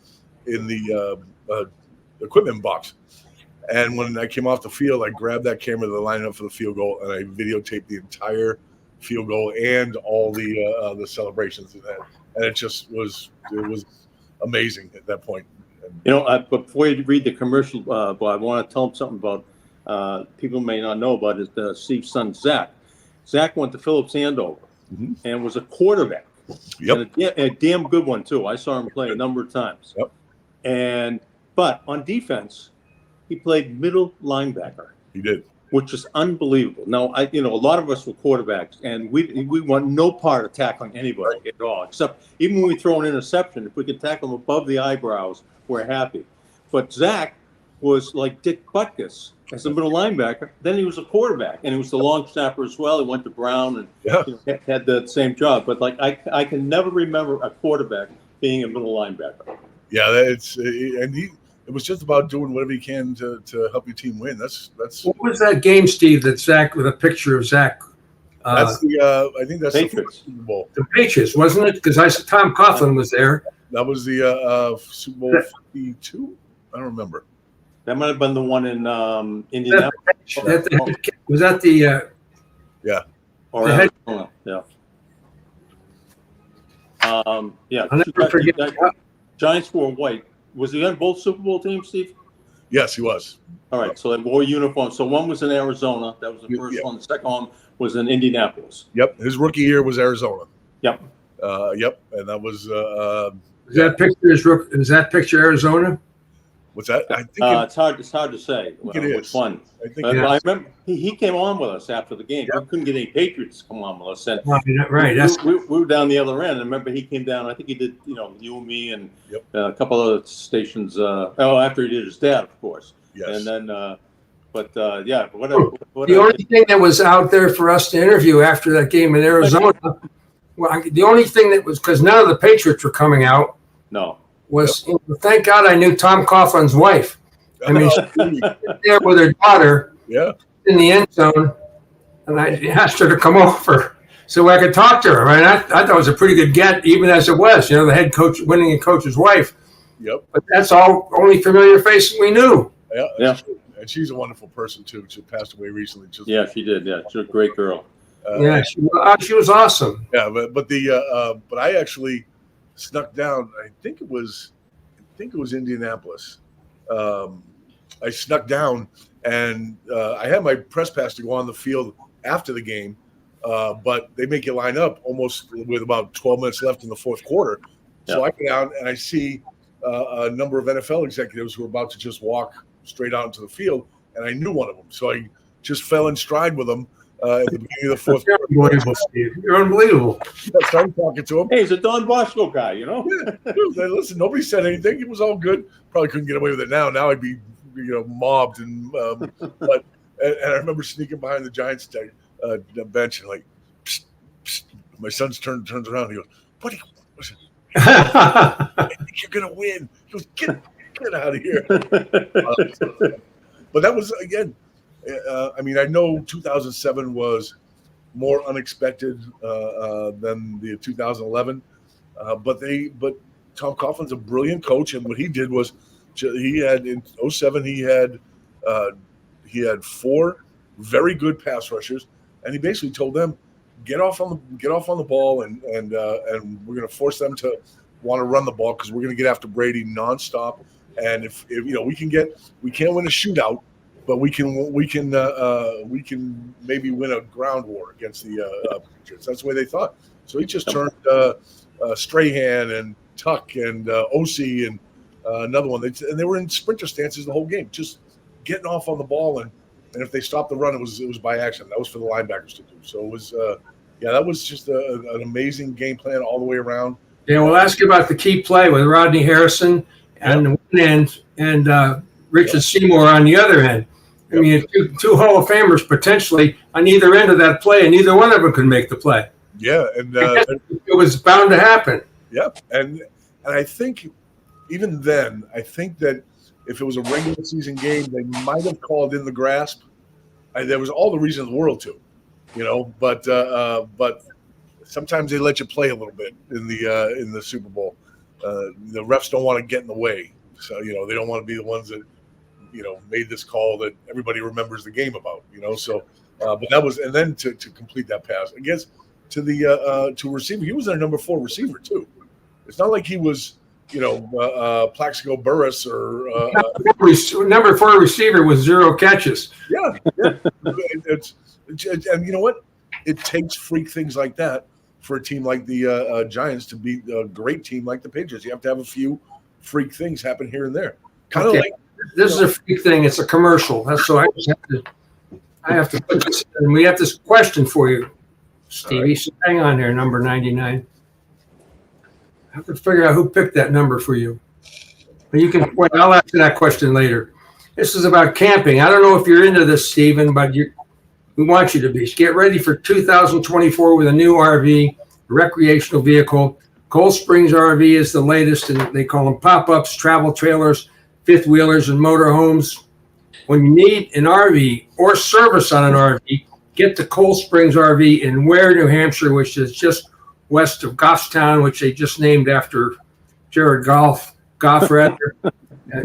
equipment box. And when I came off the field, I grabbed that camera that lined up for the field goal, and I videotaped the entire field goal and all the celebrations and that. And it was amazing at that point. Before you read the commercial, Bob, I want to tell them something about people may not know about is Steve's son, Zach. Zach went to Phillips Andover and was a quarterback. Yep. And a damn good one, too. I saw him play a number of times. Yep. But on defense, he played middle linebacker. He did. Which is unbelievable. Now, a lot of us were quarterbacks, and we want no part of tackling anybody at all, except even when we throw an interception, if we can tackle them above the eyebrows, we're happy. But Zach was like Dick Butkus as a middle linebacker. Then he was a quarterback, and he was the long snapper as well. He went to Brown and had the same job. But I can never remember a quarterback being a middle linebacker. Yeah, it was just about doing whatever you can to help your team win. That's. What was that game, Steve? That Zach with a picture of Zach. That's I think that's Patriots. the Super Bowl. The Patriots, wasn't it? Because Tom Coughlin was there. That was the Super Bowl 52. I don't remember. That might have been the one in Indianapolis. Was that the? Yeah. Or yeah. I'll never forget. Giants wore white. Was he on both Super Bowl teams, Steve? Yes, he was. All right, so they wore uniforms. So one was in Arizona. That was the first one. The second one was in Indianapolis. Yep, his rookie year was Arizona. Yep. Yep, and that was. Is that picture Arizona? What's that? I think it's hard to say which one. I think But I remember he came on with us after the game. Yep. We couldn't get any Patriots to come on with us. And right. We were down the other end. I remember he came down. I think he did, you and me and a couple other stations. After he did his dad, of course. Yes. And then, what the only thing that was out there for us to interview after that game in Arizona Well, the only thing that was, because none of the Patriots were coming out, No. was thank God I knew Tom Coughlin's wife. I mean, she was there with her daughter in the end zone, and I asked her to come over so I could talk to her. I thought it was a pretty good get, even as it was, the head coach, winning coach's wife. Yep. But that's all only familiar face we knew. Yeah. And she's a wonderful person too. She passed away recently. Yeah, she did. Yeah, she's a great girl. She was awesome. Yeah, but I actually snuck down. I think it was Indianapolis. I snuck down, and I had my press pass to go on the field after the game, but they make you line up almost with about 12 minutes left in the fourth quarter. So I get down and I see a number of NFL executives who were about to just walk straight out into the field, and I knew one of them. So I just fell in stride with them at the beginning of the fourth quarter. You're unbelievable. I started talking to him. Hey, he's a Don Bosco guy, Yeah, listen, nobody said anything. It was all good. Probably couldn't get away with it now. Now I'd be, mobbed. And I remember sneaking behind the Giants bench and like, psst, psst. My son turns around and he goes, "Buddy, I think you're gonna win." He goes, "Get out of here." But that was again. I know 2007 was more unexpected than the 2011, but Tom Coughlin's a brilliant coach, and what he did was he had in 2007 he had 4 very good pass rushers, and he basically told them get off on the ball, and we're going to force them to want to run the ball because we're going to get after Brady nonstop, and if we can't win a shootout. But we can maybe win a ground war against the Patriots. That's the way they thought. So he just turned Strahan and Tuck and DeOssie and another one. And they were in sprinter stances the whole game, just getting off on the ball. And if they stopped the run, it was by accident. That was for the linebackers to do. So it was that was just an amazing game plan all the way around. Yeah, we'll ask you about the key play with Rodney Harrison on the one end and Richard Seymour on the other end. I mean, two Hall of Famers potentially on either end of that play, and neither one of them could make the play. Yeah, and it was bound to happen. Yep, and I think even then, I think that if it was a regular season game, they might have called in the grasp. There was all the reason in the world to, but sometimes they let you play a little bit in the Super Bowl. The refs don't want to get in the way, so they don't want to be the ones that made this call that everybody remembers the game about. So but that was, and then to complete that pass against to a receiver, he was their number 4 receiver too. It's not like he was Plaxico Burress or number 4 receiver with 0 catches. Yeah. And you know what? It takes freak things like that for a team like the Giants to beat a great team like the Patriots. You have to have a few freak things happen here and there. Kind of like this is a freak thing. It's a commercial. That's so I have to put this in. We have this question for you, Stevie. Right. So hang on there, number 99. I have to figure out who picked that number for you. But you can. I'll answer that question later. This is about camping. I don't know if you're into this, Stephen, but we want you to be. So get ready for 2024 with a new RV, recreational vehicle. Cold Springs RV is the latest, and they call them pop-ups, travel trailers, fifth wheelers, and motorhomes. When you need an RV or service on an RV, get to Cold Springs RV in Ware, New Hampshire, which is just west of Goffstown, which they just named after Jared Goff rather.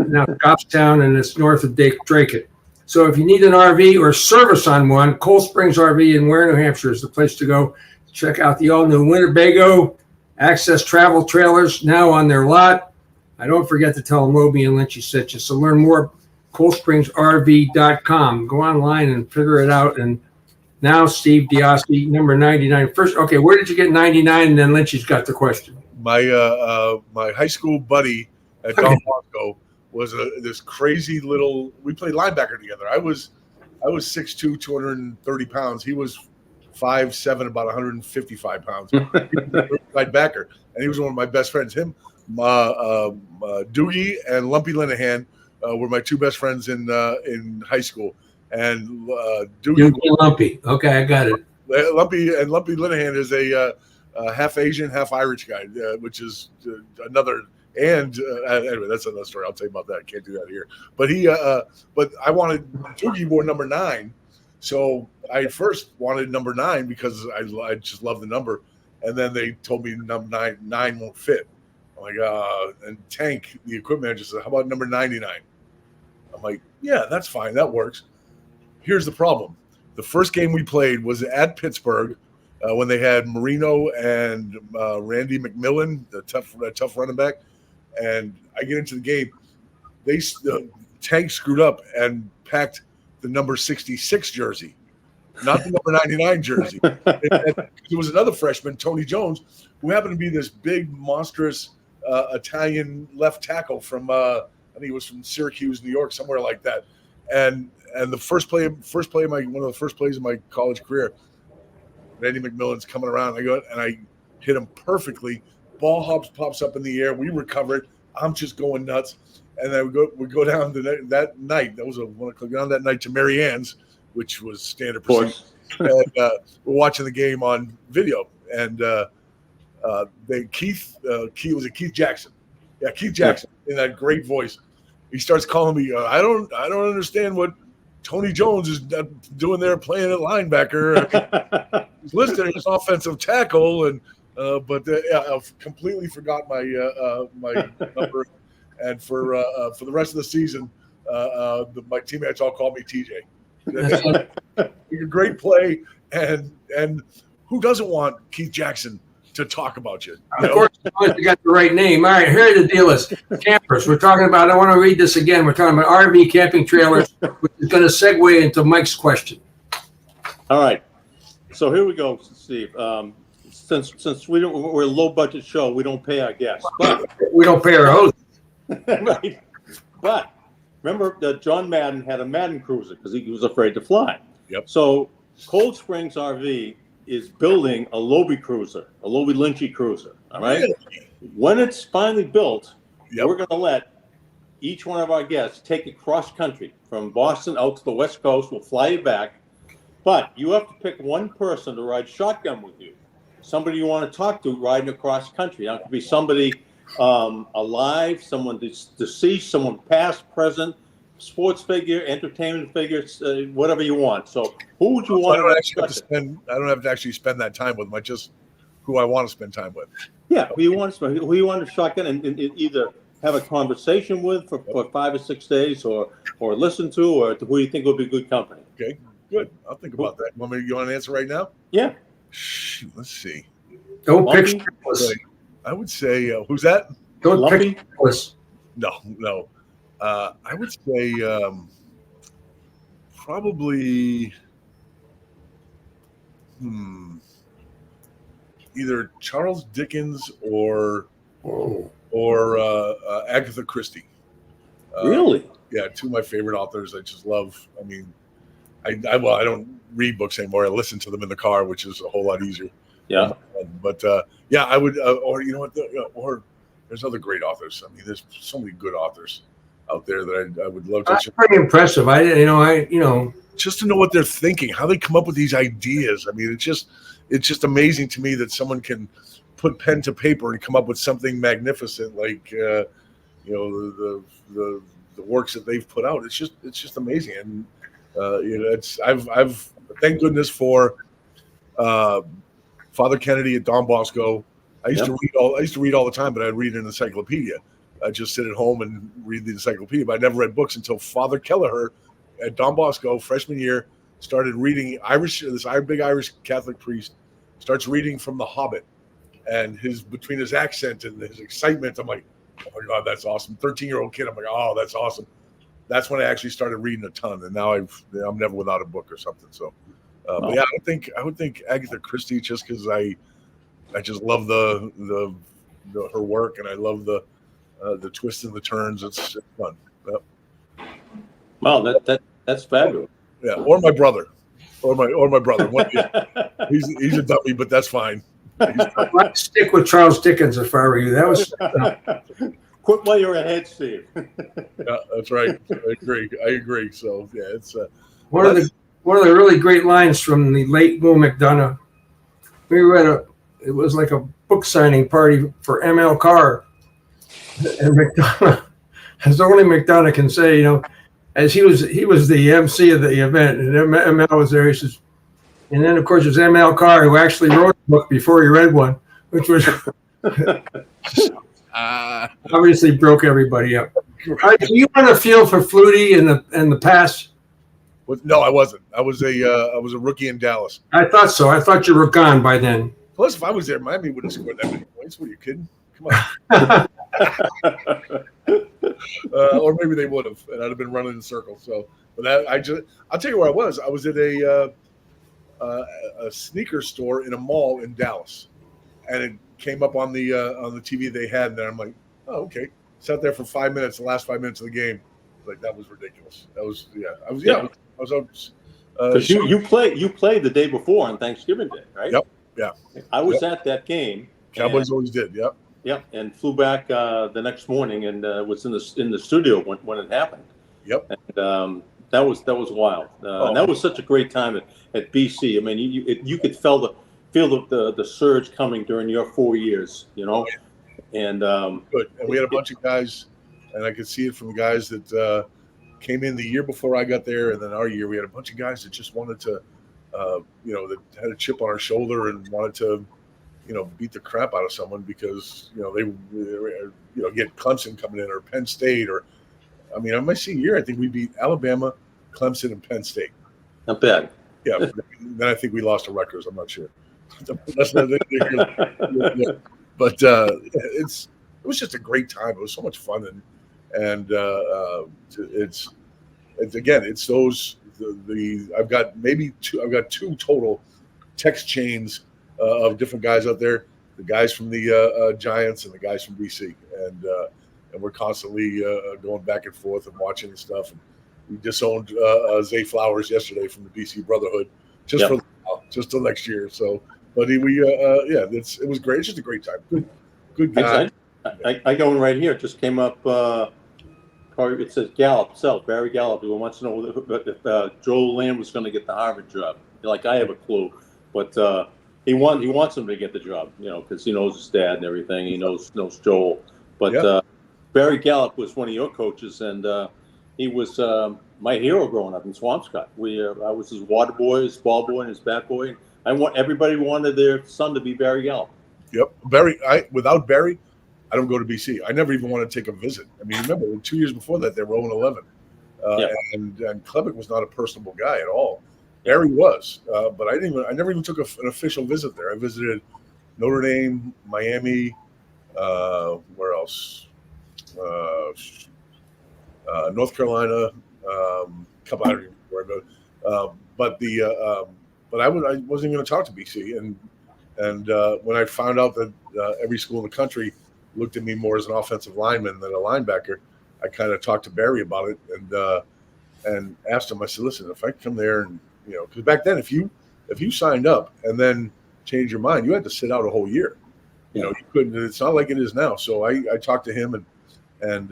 Now Goffstown, and it's north of Drake. So if you need an RV or service on one, Cold Springs RV in Ware, New Hampshire is the place to go. Check out the all-new Winnebago Access travel trailers now on their lot. I don't forget to tell them Roby and Lynch sent you. So learn more, coldspringsrv.com. Go online and figure it out. And now, Steve DeOssie, number 99. First, okay, where did you get 99? And then Lynchy's got the question. My high school buddy at Don Bosco was this crazy little. We played linebacker together. I was 6'2", 230 pounds. He was 5'7", about 155 pounds. Linebacker, and he was one of my best friends. Him. Doogie and Lumpy Linehan were my 2 best friends in high school, and Doogie Lumpy. Okay, I got it. Lumpy Linehan is half Asian, half Irish guy, which is another. And anyway, that's another story. I'll tell you about that. I can't do that here. But but I wanted Doogie wore number 9, so I first wanted number 9 because I just love the number, and then they told me number 9 won't fit. I'm like, and Tank, the equipment manager, said, "How about number 99?" I'm like, "Yeah, that's fine. That works." Here's the problem: the first game we played was at Pittsburgh. When they had Marino and Randy McMillan, the tough running back, and I get into the game, Tank screwed up and packed the number 66 jersey, not the number 99 jersey. And there was another freshman, Tony Jones, who happened to be this big, monstrous Italian left tackle from I think he was from Syracuse, New York, somewhere like that. And the first play of one of the first plays of my college career, Randy McMillan's coming around. I go and I hit him perfectly. Ball pops up in the air. We recover it. I'm just going nuts. And then we go down to that night. That was a 1 o'clock down that night to Mary Ann's, which was standard procedure. And we're watching the game on video. And Keith Jackson. Yeah, Keith Jackson in that great voice. He starts calling me. I don't understand what Tony Jones is doing there playing at linebacker. He's listed as offensive tackle, and but I've completely forgot my number. And for the rest of the season, my teammates all call me TJ. A great play, and who doesn't want Keith Jackson to talk about you? Of course, you got the right name. All right, here the deal is campers. We're talking about, I want to read this again. We're talking about RV camping trailers, which is going to segue into Mike's question. All right. So here we go, Steve. Since we're a low budget show, we don't pay our guests. But we don't pay our hosts. Right. But remember that John Madden had a Madden cruiser because he was afraid to fly. Yep. So Cold Springs RV is building a Lobel cruiser, a Lobel Lynchy cruiser. All right. Really? When it's finally built, Yep. we're going to let each one of our guests take it cross country from Boston out to the West Coast. We'll fly you back, but you have to pick one person to ride shotgun with you. Somebody you want to talk to riding across country. Now, it could be somebody alive, someone deceased, someone past, present, sports figure, entertainment figure, whatever you want. So who would you want to I don't have to actually spend that time with them. I just who I want to spend time with. Yeah, who you want to shotgun and either have a conversation with for 5 or 6 days, or listen to, or who you think would be good company. Okay, good. I'll think about that. You want an answer right now? Yeah. Shoot, let's see. Don't Lumpy? pick. I would say who's that? Don't Lumpy? pick. No. I would say probably either Charles Dickens or Agatha Christie. Really? Yeah, two of my favorite authors. I just love. I mean, I don't read books anymore. I listen to them in the car, which is a whole lot easier. Yeah. But yeah, I would. Or you know what? Or there's other great authors. I mean, there's so many good authors out there that I would love to. That's pretty impressive. Just to know what they're thinking, how they come up with these ideas. I mean, it's just amazing to me that someone can put pen to paper and come up with something magnificent like the works that they've put out. It's just amazing, and I've thank goodness for Father Kennedy at Don Bosco. I used to read all the time, but I'd read an encyclopedia. I'd just sit at home and read the encyclopedia, but I never read books until Father Kelleher at Don Bosco, freshman year, started reading this big Irish Catholic priest starts reading from The Hobbit, and between his accent and his excitement, I'm like, oh my God, that's awesome. 13-year-old kid, I'm like, oh, that's awesome. That's when I actually started reading a ton, and now I'm never without a book or something. So, but yeah, I would think Agatha Christie, just because I just love the her work, and I love the twists and the turns. It's fun. Yep. Wow, that's fabulous. Yeah, or my brother. He's a dummy, but that's fine. I'd stick with Charles Dickens if I were you. That was Quit while you're ahead, Steve. Yeah, that's right. I agree. So yeah, it's one of the really great lines from the late Will McDonough. We read it was like a book signing party for ML Carr. And McDonough, as only McDonough can say, you know, as he was the MC of the event, and ML was there. He says, and then of course it was ML Carr who actually wrote a book before he read one, which was obviously broke everybody up. All right, do you want to feel for Flutie in the past? No, I wasn't. I was a rookie in Dallas. I thought so. I thought you were gone by then. Plus, if I was there, Miami would have scored that many points. What are you kidding? Come on. Or maybe they would have, and I'd have been running in circles. So, but I'll tell you where I was. I was at a sneaker store in a mall in Dallas, and it came up on the TV they had, and then I'm like, oh, okay. Sat there for 5 minutes, the last 5 minutes of the game. Like, that was ridiculous. That was I was because you played the day before on Thanksgiving Day, right? Yep. Yeah. I was at that game. Cowboys always did. Yep. Yep, and flew back the next morning and was in the studio when it happened. Yep. And that was wild. And that was such a great time at BC. I mean, you could feel the surge coming during your 4 years, you know. And good. And we had a bunch of guys, and I could see it from the guys that came in the year before I got there, and then our year we had a bunch of guys that just wanted to, that had a chip on our shoulder and wanted to, beat the crap out of someone because they get Clemson coming in or Penn State on my senior year I think we beat Alabama, Clemson, and Penn State. Not bad. Yeah. Then I think we lost to Rutgers. I'm not sure. That's not, but it was just a great time. It was so much fun, and it's those I've got two total text chains of different guys out there, the guys from the Giants and the guys from BC, and we're constantly going back and forth and watching and stuff. And we disowned Zay Flowers yesterday from the BC Brotherhood just till next year. So, but it was great. It's just a great time. Good guy. I got one right here. It just came up. It says Gallup, Barry Gallup, who wants to know if Joel Lamb was going to get the Harvard job. Like, I have a clue, but he wants him to get the job, because he knows his dad and everything. He knows Joel. But Barry Gallup was one of your coaches, and he was my hero growing up in Swampscott. I was his water boy, his ball boy, and his bat boy. Everybody wanted their son to be Barry Gallup. Yep, Without Barry, I don't go to BC. I never even want to take a visit. I mean, remember 2 years before that they were 0-11, and Klebeck was not a personable guy at all. Barry was, but I never even took an official visit there. I visited Notre Dame, Miami, where else? North Carolina, couple out of where I go. But I wasn't going to talk to BC, and when I found out that every school in the country looked at me more as an offensive lineman than a linebacker, I kind of talked to Barry about it and asked him. I said, "Listen, if I come there and because back then, if you signed up and then changed your mind, you had to sit out a whole year. You couldn't. It's not like it is now." So I talked to him and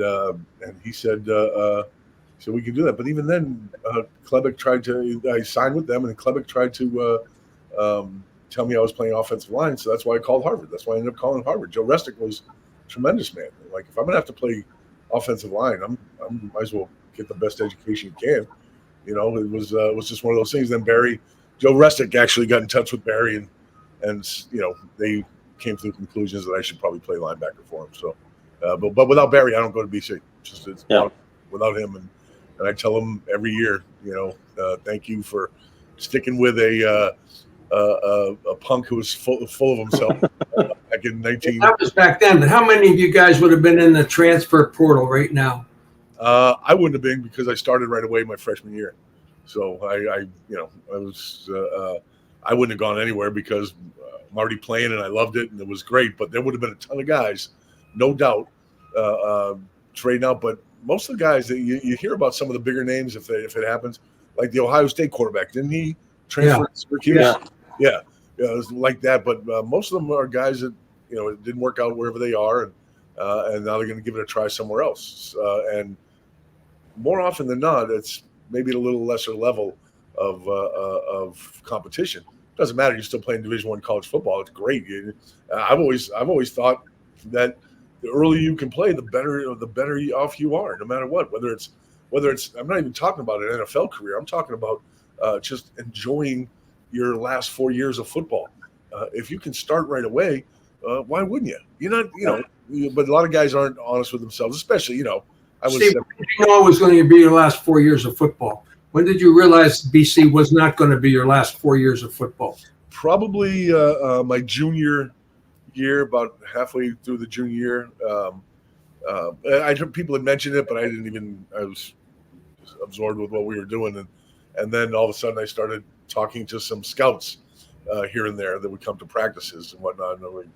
he said, "So we can do that." But even then, Klebeck tried to. I signed with them, and Klebeck tried to tell me I was playing offensive line. So that's why I called Harvard. That's why I ended up calling Harvard. Joe Restick was a tremendous man. Like, if I'm gonna have to play offensive line, I might as well get the best education you can. It was just one of those things. Then Joe Restick actually got in touch with Barry, and they came to the conclusions that I should probably play linebacker for him. So, but without Barry, I don't go to BC. Without him, and I tell him every year, thank you for sticking with a punk who was full of himself back in 19. That was back then. But how many of you guys would have been in the transfer portal right now? I wouldn't have been, because I started right away my freshman year. So I wouldn't have gone anywhere because I'm already playing and I loved it and it was great. But there would have been a ton of guys, no doubt, trading out. But most of the guys that you hear about, some of the bigger names, if it happens, like the Ohio State quarterback, didn't he transfer to Syracuse? Yeah, it was like that. But most of them are guys that it didn't work out wherever they are, and now they're going to give it a try somewhere else. And more often than not, it's maybe at a little lesser level of competition. doesn't matter. You're still playing Division I college football. It's great. I've always thought that the earlier you can play, the better off you are, no matter what. Whether it's I'm not even talking about an NFL career. I'm talking about just enjoying your last 4 years of football. If you can start right away, why wouldn't you? You're not, but a lot of guys aren't honest with themselves, especially, Steve, when did you know it was going to be your last 4 years of football? When did you realize BC was not going to be your last 4 years of football? Probably my junior year, about halfway through the junior year. I heard people had mentioned it, but I was absorbed with what we were doing. And then all of a sudden I started talking to some scouts here and there that would come to practices and whatnot. And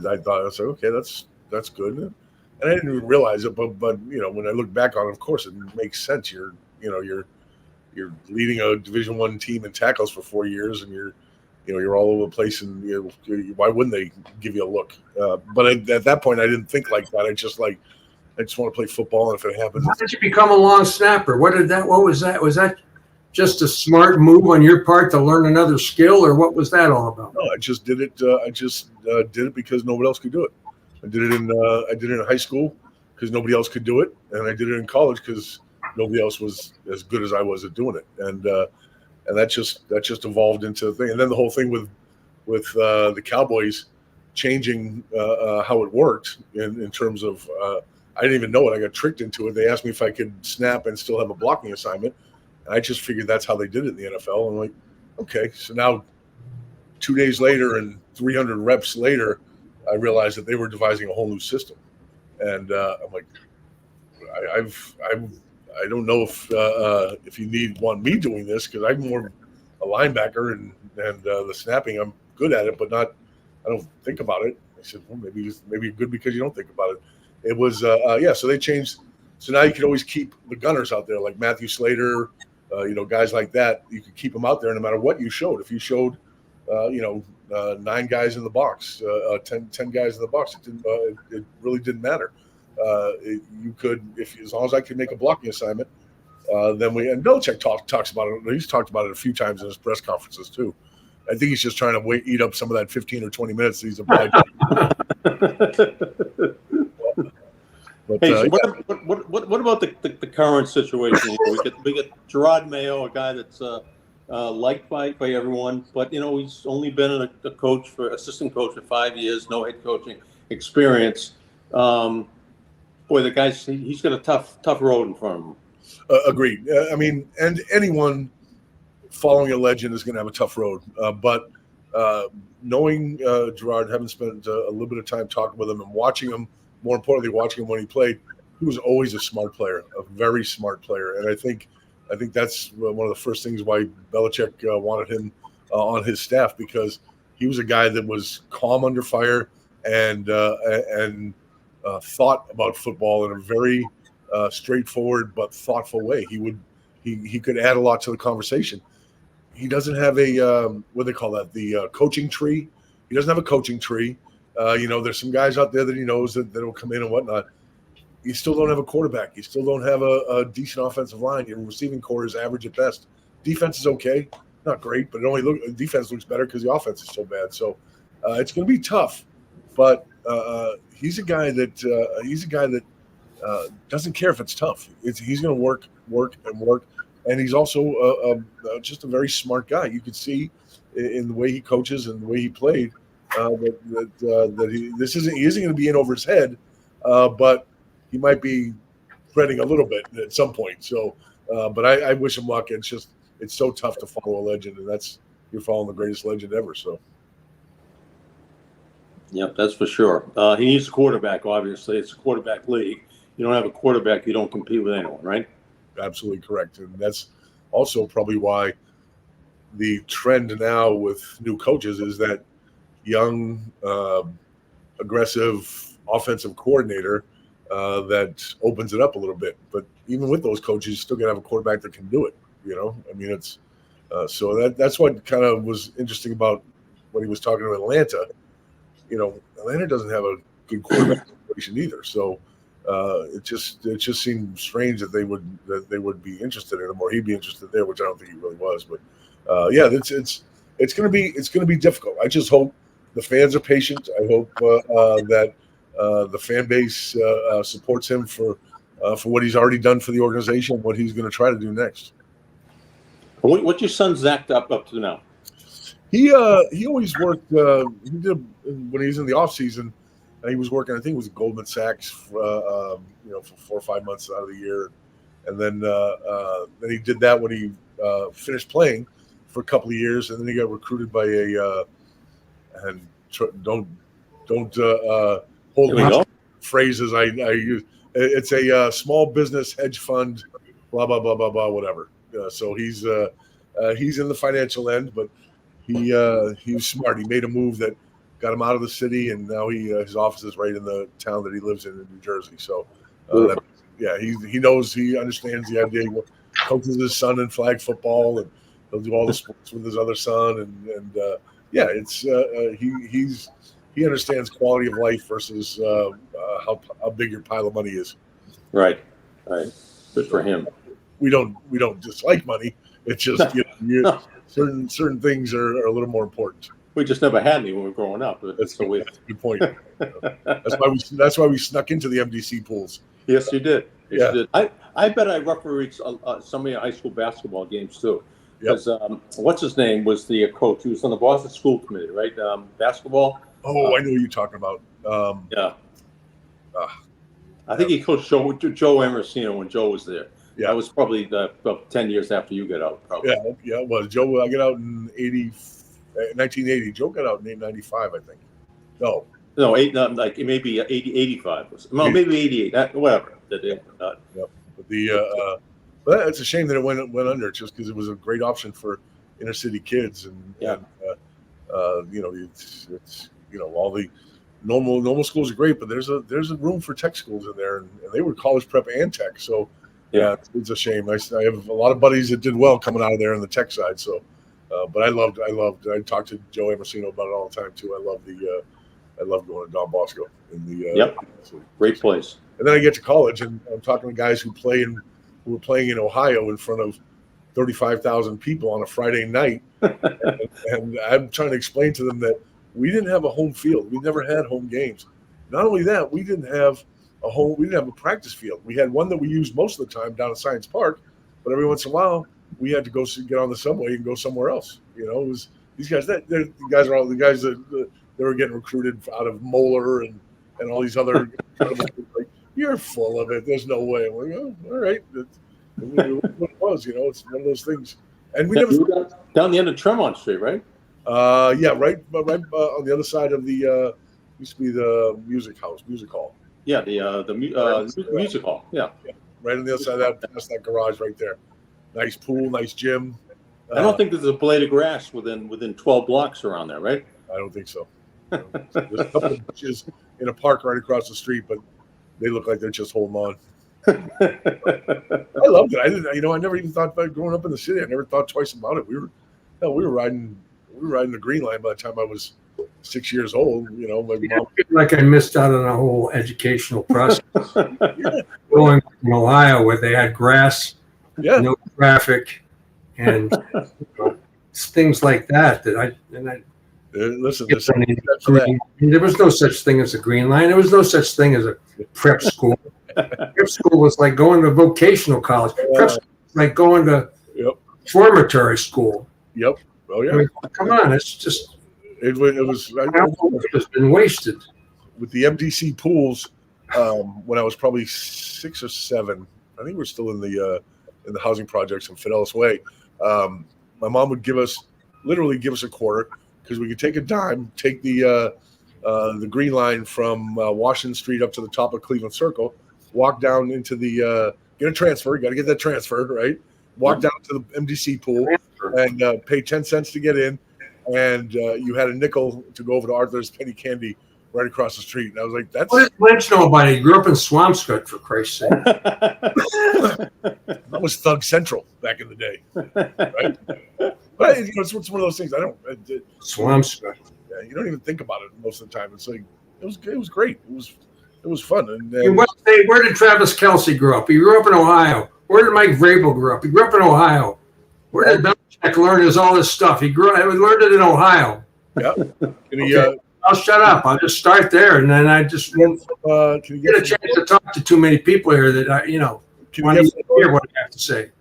I thought, I was like, okay, that's good. And I didn't even realize it, but when I look back on it, of course it makes sense. You're leading a Division I team in tackles for 4 years, and you're all over the place, and why wouldn't they give you a look? But at that point, I didn't think like that. I just want to play football, and if it happens, how did you become a long snapper? What was that? Was that just a smart move on your part to learn another skill, or what was that all about? No, I just did it. Did it because nobody else could do it. I did it in high school because nobody else could do it, and I did it in college because nobody else was as good as I was at doing it. And that just evolved into the thing. And then the whole thing with the Cowboys changing how it worked in terms of I didn't even know it. I got tricked into it. They asked me if I could snap and still have a blocking assignment. And I just figured that's how they did it in the NFL. I'm like, okay. So now 2 days later and 300 reps later, I realized that they were devising a whole new system. And I'm like, I don't know if you want me doing this, because I'm more a linebacker and the snapping, I'm good at it, but I don't think about it. I said, well, maybe good because you don't think about it. It was so they changed. So now you can always keep the gunners out there, like Matthew Slater, guys like that. You could keep them out there no matter what you showed. If you showed 9 guys in the box, 10 guys in the box, it really didn't matter. You could, as long as I could make a blocking assignment, then and Belichick talks about it. He's talked about it a few times in his press conferences too. I think he's just trying to eat up some of that 15 or 20 minutes that he's applied. Hey, so what about the current situation? We get Gerard Mayo, a guy that's liked by everyone, but he's only been assistant coach for 5 years, no head coaching experience. Boy, the guy's he's got a tough road in front of him. Agreed. And anyone following a legend is going to have a tough road. But knowing Gerard, having spent a little bit of time talking with him and watching him, more importantly, watching him when he played, he was always a smart player, a very smart player. And I think that's one of the first things why Belichick wanted him on his staff, because he was a guy that was calm under fire and thought about football in a very straightforward but thoughtful way. He could add a lot to the conversation. He doesn't have a what do they call that? The coaching tree. He doesn't have a coaching tree. There's some guys out there that he knows that will come in and whatnot. You still don't have a quarterback. You still don't have a decent offensive line. Your receiving core is average at best. Defense is okay, not great, but defense looks better because the offense is so bad. So it's going to be tough. But he's a guy that doesn't care if it's tough. He's going to work, and he's also just a very smart guy. You could see in the way he coaches and the way he played that he isn't going to be in over his head, but he might be fretting a little bit at some point. So, but I wish him luck. It's so tough to follow a legend, and you're following the greatest legend ever. So. Yep, that's for sure. He needs a quarterback, obviously. It's a quarterback league. You don't have a quarterback, you don't compete with anyone, right? Absolutely correct. And that's also probably why the trend now with new coaches is that young, aggressive offensive coordinator that opens it up a little bit. But even with those coaches, you still got to have a quarterback that can do it. It's so that's what kind of was interesting about when he was talking to Atlanta. Atlanta doesn't have a good quarterback situation either. So it just seemed strange that they would be interested in him, or he'd be interested there, which I don't think he really was. But it's going to be difficult. I just hope the fans are patient. I hope that the fan base supports him for what he's already done for the organization, what he's going to try to do next. What's your son Zach up to now? He always worked. He did when he was in the off season. He was working. I think it was Goldman Sachs, for 4 or 5 months out of the year, and then he did that when he finished playing for a couple of years, and then he got recruited by don't hold me to phrases I use. It's a small business hedge fund, blah blah blah blah blah, whatever. So he's in the financial end, but he was smart. He made a move that got him out of the city, and now his office is right in the town that he lives in New Jersey. So he knows, he understands the idea. He coaches his son in flag football, and he'll do all the sports with his other son, and he understands quality of life versus how big your pile of money is. Right. Good for him. We don't dislike money. It's just certain things are a little more important. We just never had any when we were growing up. That's a good point. That's why we snuck into the MDC pools. Yes, you did. Yeah. You did. I bet I refereed some of your high school basketball games too. Because what's his name was the coach? He was on the Boston school committee, right? Basketball. Oh, I know what you're talking about. I think he coached Joe Emersino when Joe was there. Yeah, that was probably about 10 years after you got out. Probably. Yeah, it was. Joe, I got out in 1980. Joe got out in 95, I think. No, like maybe 85. Well, maybe 88. Whatever. Yep. But but it's a shame that it went under, just because it was a great option for inner city kids, and it's all the normal schools are great, but there's a room for tech schools in there, and they were college prep and tech. So it's a shame. I have a lot of buddies that did well coming out of there on the tech side. So, but I talked to Joe Emersino about it all the time too. I love going to Don Bosco in the great place. And then I get to college, and I'm talking to guys who were playing in Ohio in front of 35,000 people on a Friday night, and I'm trying to explain to them that we didn't have a home field. We never had home games. Not only that, we didn't have a practice field. We had one that we used most of the time down at Science Park, but every once in a while we had to go get on the subway and go somewhere else. It was these guys. The guys are all the guys that they were getting recruited out of Moeller and all these other. Like, you're full of it. There's no way. I'm like, oh, all right. What it was, it's one of those things. And we never down the end of Tremont Street, right? Right on the other side of the used to be the music hall. Yeah, the music hall. Yeah, right on the other side of that. That's that garage right there. Nice pool, nice gym. I don't think there's a blade of grass within 12 blocks around there, right? I don't think so. There's a couple of bushes in a park right across the street, but they look like they're just holding on. I loved it. I never even thought about growing up in the city. I never thought twice about it. We were riding the Green Line by the time I was 6 years old. My mom. I feel like I missed out on a whole educational process. Going from Ohio, where they had grass, no traffic, and things like that. Listen, there was no such thing as a Green Line. There was no such thing as a prep school. Prep school was like going to vocational college. Prep school was like going to formatory school. Yep. Oh yeah. I mean, come on, it's just it was. It's been wasted. With the MDC pools, when I was probably 6 or 7, I think we're still in the housing projects in Fidelis Way. My mom would literally give us a quarter, because we could take a dime, take the Green Line from Washington Street up to the top of Cleveland Circle, walk down into the get a transfer. You got to get that transfer, right? Walk down to the MDC pool and pay 10 cents to get in, and you had a nickel to go over to Arthur's Penny Candy right across the street. And I was like, "That's." What did Lynch know about it? He grew up in Swampscott, for Christ's sake. That was Thug Central back in the day, right? But it's one of those things. Swampscott. Yeah, you don't even think about it most of the time. It's like it was great. It was fun. And where did Travis Kelce grow up? He grew up in Ohio. Where did Mike Vrabel grow up? He grew up in Ohio. Where did Belichick learn all this stuff? He learned it in Ohio. Yeah. I'll shut up. I'll just start there, and then I just won't get a chance to talk to too many people here that want to hear what I have to say.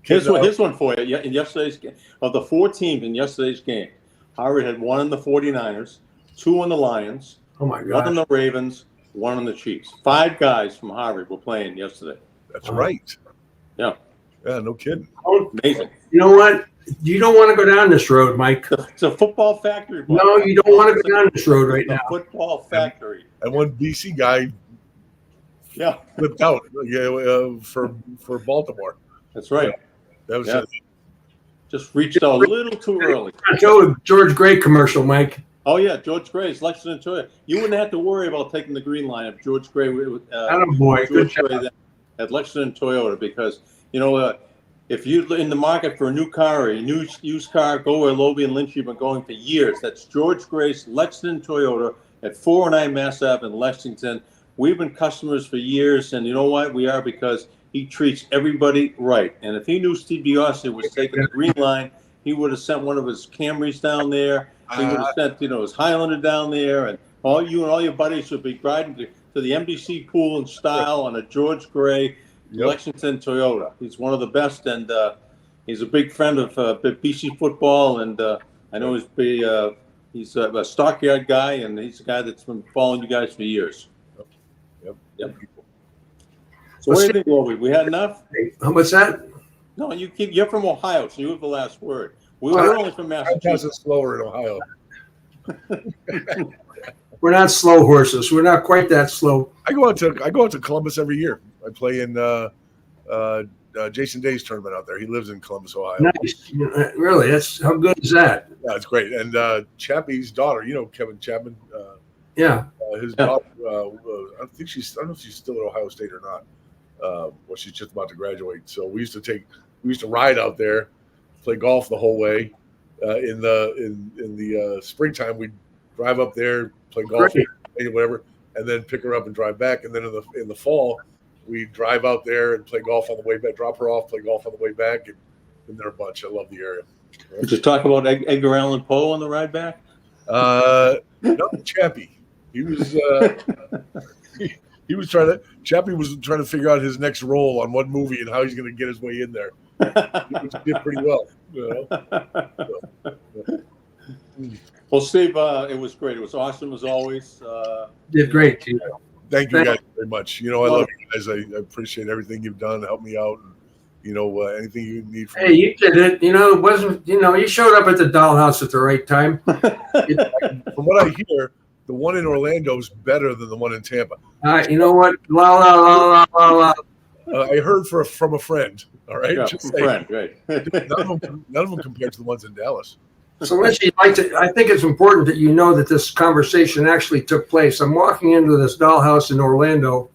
Here's one for you. In yesterday's game, of the 4 teams in yesterday's game, Harvard had 1 on the 49ers, 2 on the Lions, Oh my 1 God! on the Ravens, 1 on the Chiefs. 5 guys from Harvard were playing yesterday. That's right. Yeah. Yeah, no kidding. Amazing. You know what? You don't want to go down this road, Mike. It's a football factory. Boy. No, you don't want to go down this road right now. Football factory. And one BC guy flipped out for Baltimore. That's right. That was just reached out a little too early. Go with George Gray commercial, Mike. Oh yeah, George Gray's Lexington Toyota. You wouldn't have to worry about taking the green line if George Gray Good job. at Lexington Toyota, because if you're in the market for a new car or a new used car, go where Lobel and Lynch have been going for years. That's George Gray's Lexington Toyota at 409 Mass Ave in Lexington. We've been customers for years, and you know what? We are, because he treats everybody right. And if he knew Steve DeOssie was taking the green line, he would have sent one of his Camrys down there. He would have sent, his Highlander down there, and all your buddies would be riding to the MDC pool in style on a George Gray Lexington Toyota. He's one of the best, and he's a big friend of BC football, and I know he's a stockyard guy, and he's a guy that's been following you guys for years. Yep. So what do you think, Lobel? We had enough? How much that? No, you're from Ohio, so you have the last word. We're only from Massachusetts. It's slower in Ohio. We're not slow horses. We're not quite that slow. I go out to Columbus every year. I play in Jason Day's tournament out there. He lives in Columbus, Ohio. Nice. Really, how good is that? Yeah, it's great. And Chappie's daughter, Kevin Chapman. His daughter. I don't know if she's still at Ohio State or not. Well, she's just about to graduate. So we used to ride out there, play golf the whole way. In the springtime, we'd drive up there, play golf, whatever, and then pick her up and drive back. And then in the fall, we drive out there and play golf on the way back, drop her off, play golf on the way back, and been there a bunch. I love the area. Did you talk about Edgar Allan Poe on the ride back? No, Chappie. He was Chappie was trying to figure out his next role on what movie and how he's going to get his way in there. He did pretty well. Well, Steve, it was great. It was awesome as always. Did great, too. Thank you guys very much. I love you guys. I appreciate everything you've done to help me out. And, anything you need from me. You did it. It wasn't, you showed up at the dollhouse at the right time. From what I hear, the one in Orlando is better than the one in Tampa. You know what? La, la, la, la, la, la. I heard from a friend. All right. Yeah, just friend, right. none of them compared to the ones in Dallas. So, Lynch, I think it's important that you know that this conversation actually took place. I'm walking into this dollhouse in Orlando.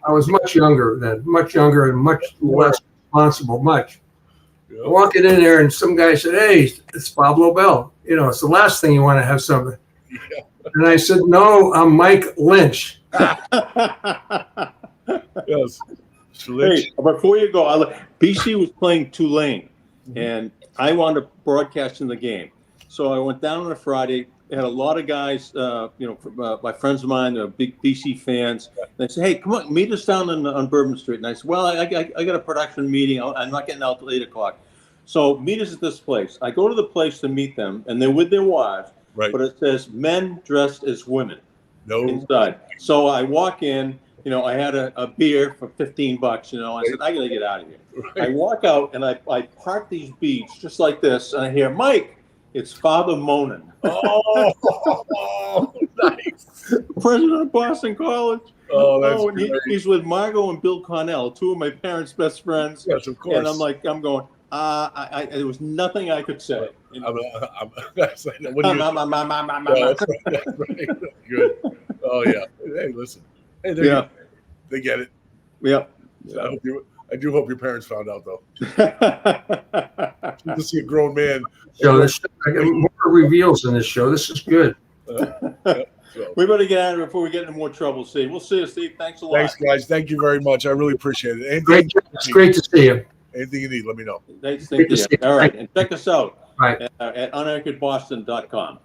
I was much younger then, and much less responsible, much. Yeah. Walking in there, and some guy said, "Hey, it's Bob Lobel." It's the last thing you want to have something. Yeah. And I said, "No, I'm Mike Lynch." Yes. Hey, before you go, BC was playing Tulane, and I wound up broadcasting the game. So I went down on a Friday. I had a lot of guys, my friends of mine, they're big BC fans. And they said, "Hey, come on, meet us down on Bourbon Street." And I said, "Well, I got a production meeting. I'm not getting out till 8 o'clock. So meet us at this place." I go to the place to meet them, and they're with their wives. Right. But it says men dressed as women inside. So I walk in. I had a beer for $15. I said, "I got to get out of here." Right. I walk out and I park these beads just like this, and I hear, "Mike, it's Father Monin." Oh, nice. President of Boston College. Oh, that's and he's with Margot and Bill Cornell, 2 of my parents' best friends. Yes, of course. And I'm going, there was nothing I could say. That's right. Good. Oh, yeah. Hey, listen. Hey, they get it. Yeah. I do hope your parents found out, though. To see a grown man. More reveals in this show. This is good. We better get out of it before we get into more trouble, Steve. We'll see you, Steve. Thanks a lot. Thanks, guys. Thank you very much. I really appreciate it. It's great to see you. Anything you need, let me know. Thanks, Cynthia. All right, and check us out Right. at unanchoredboston.com.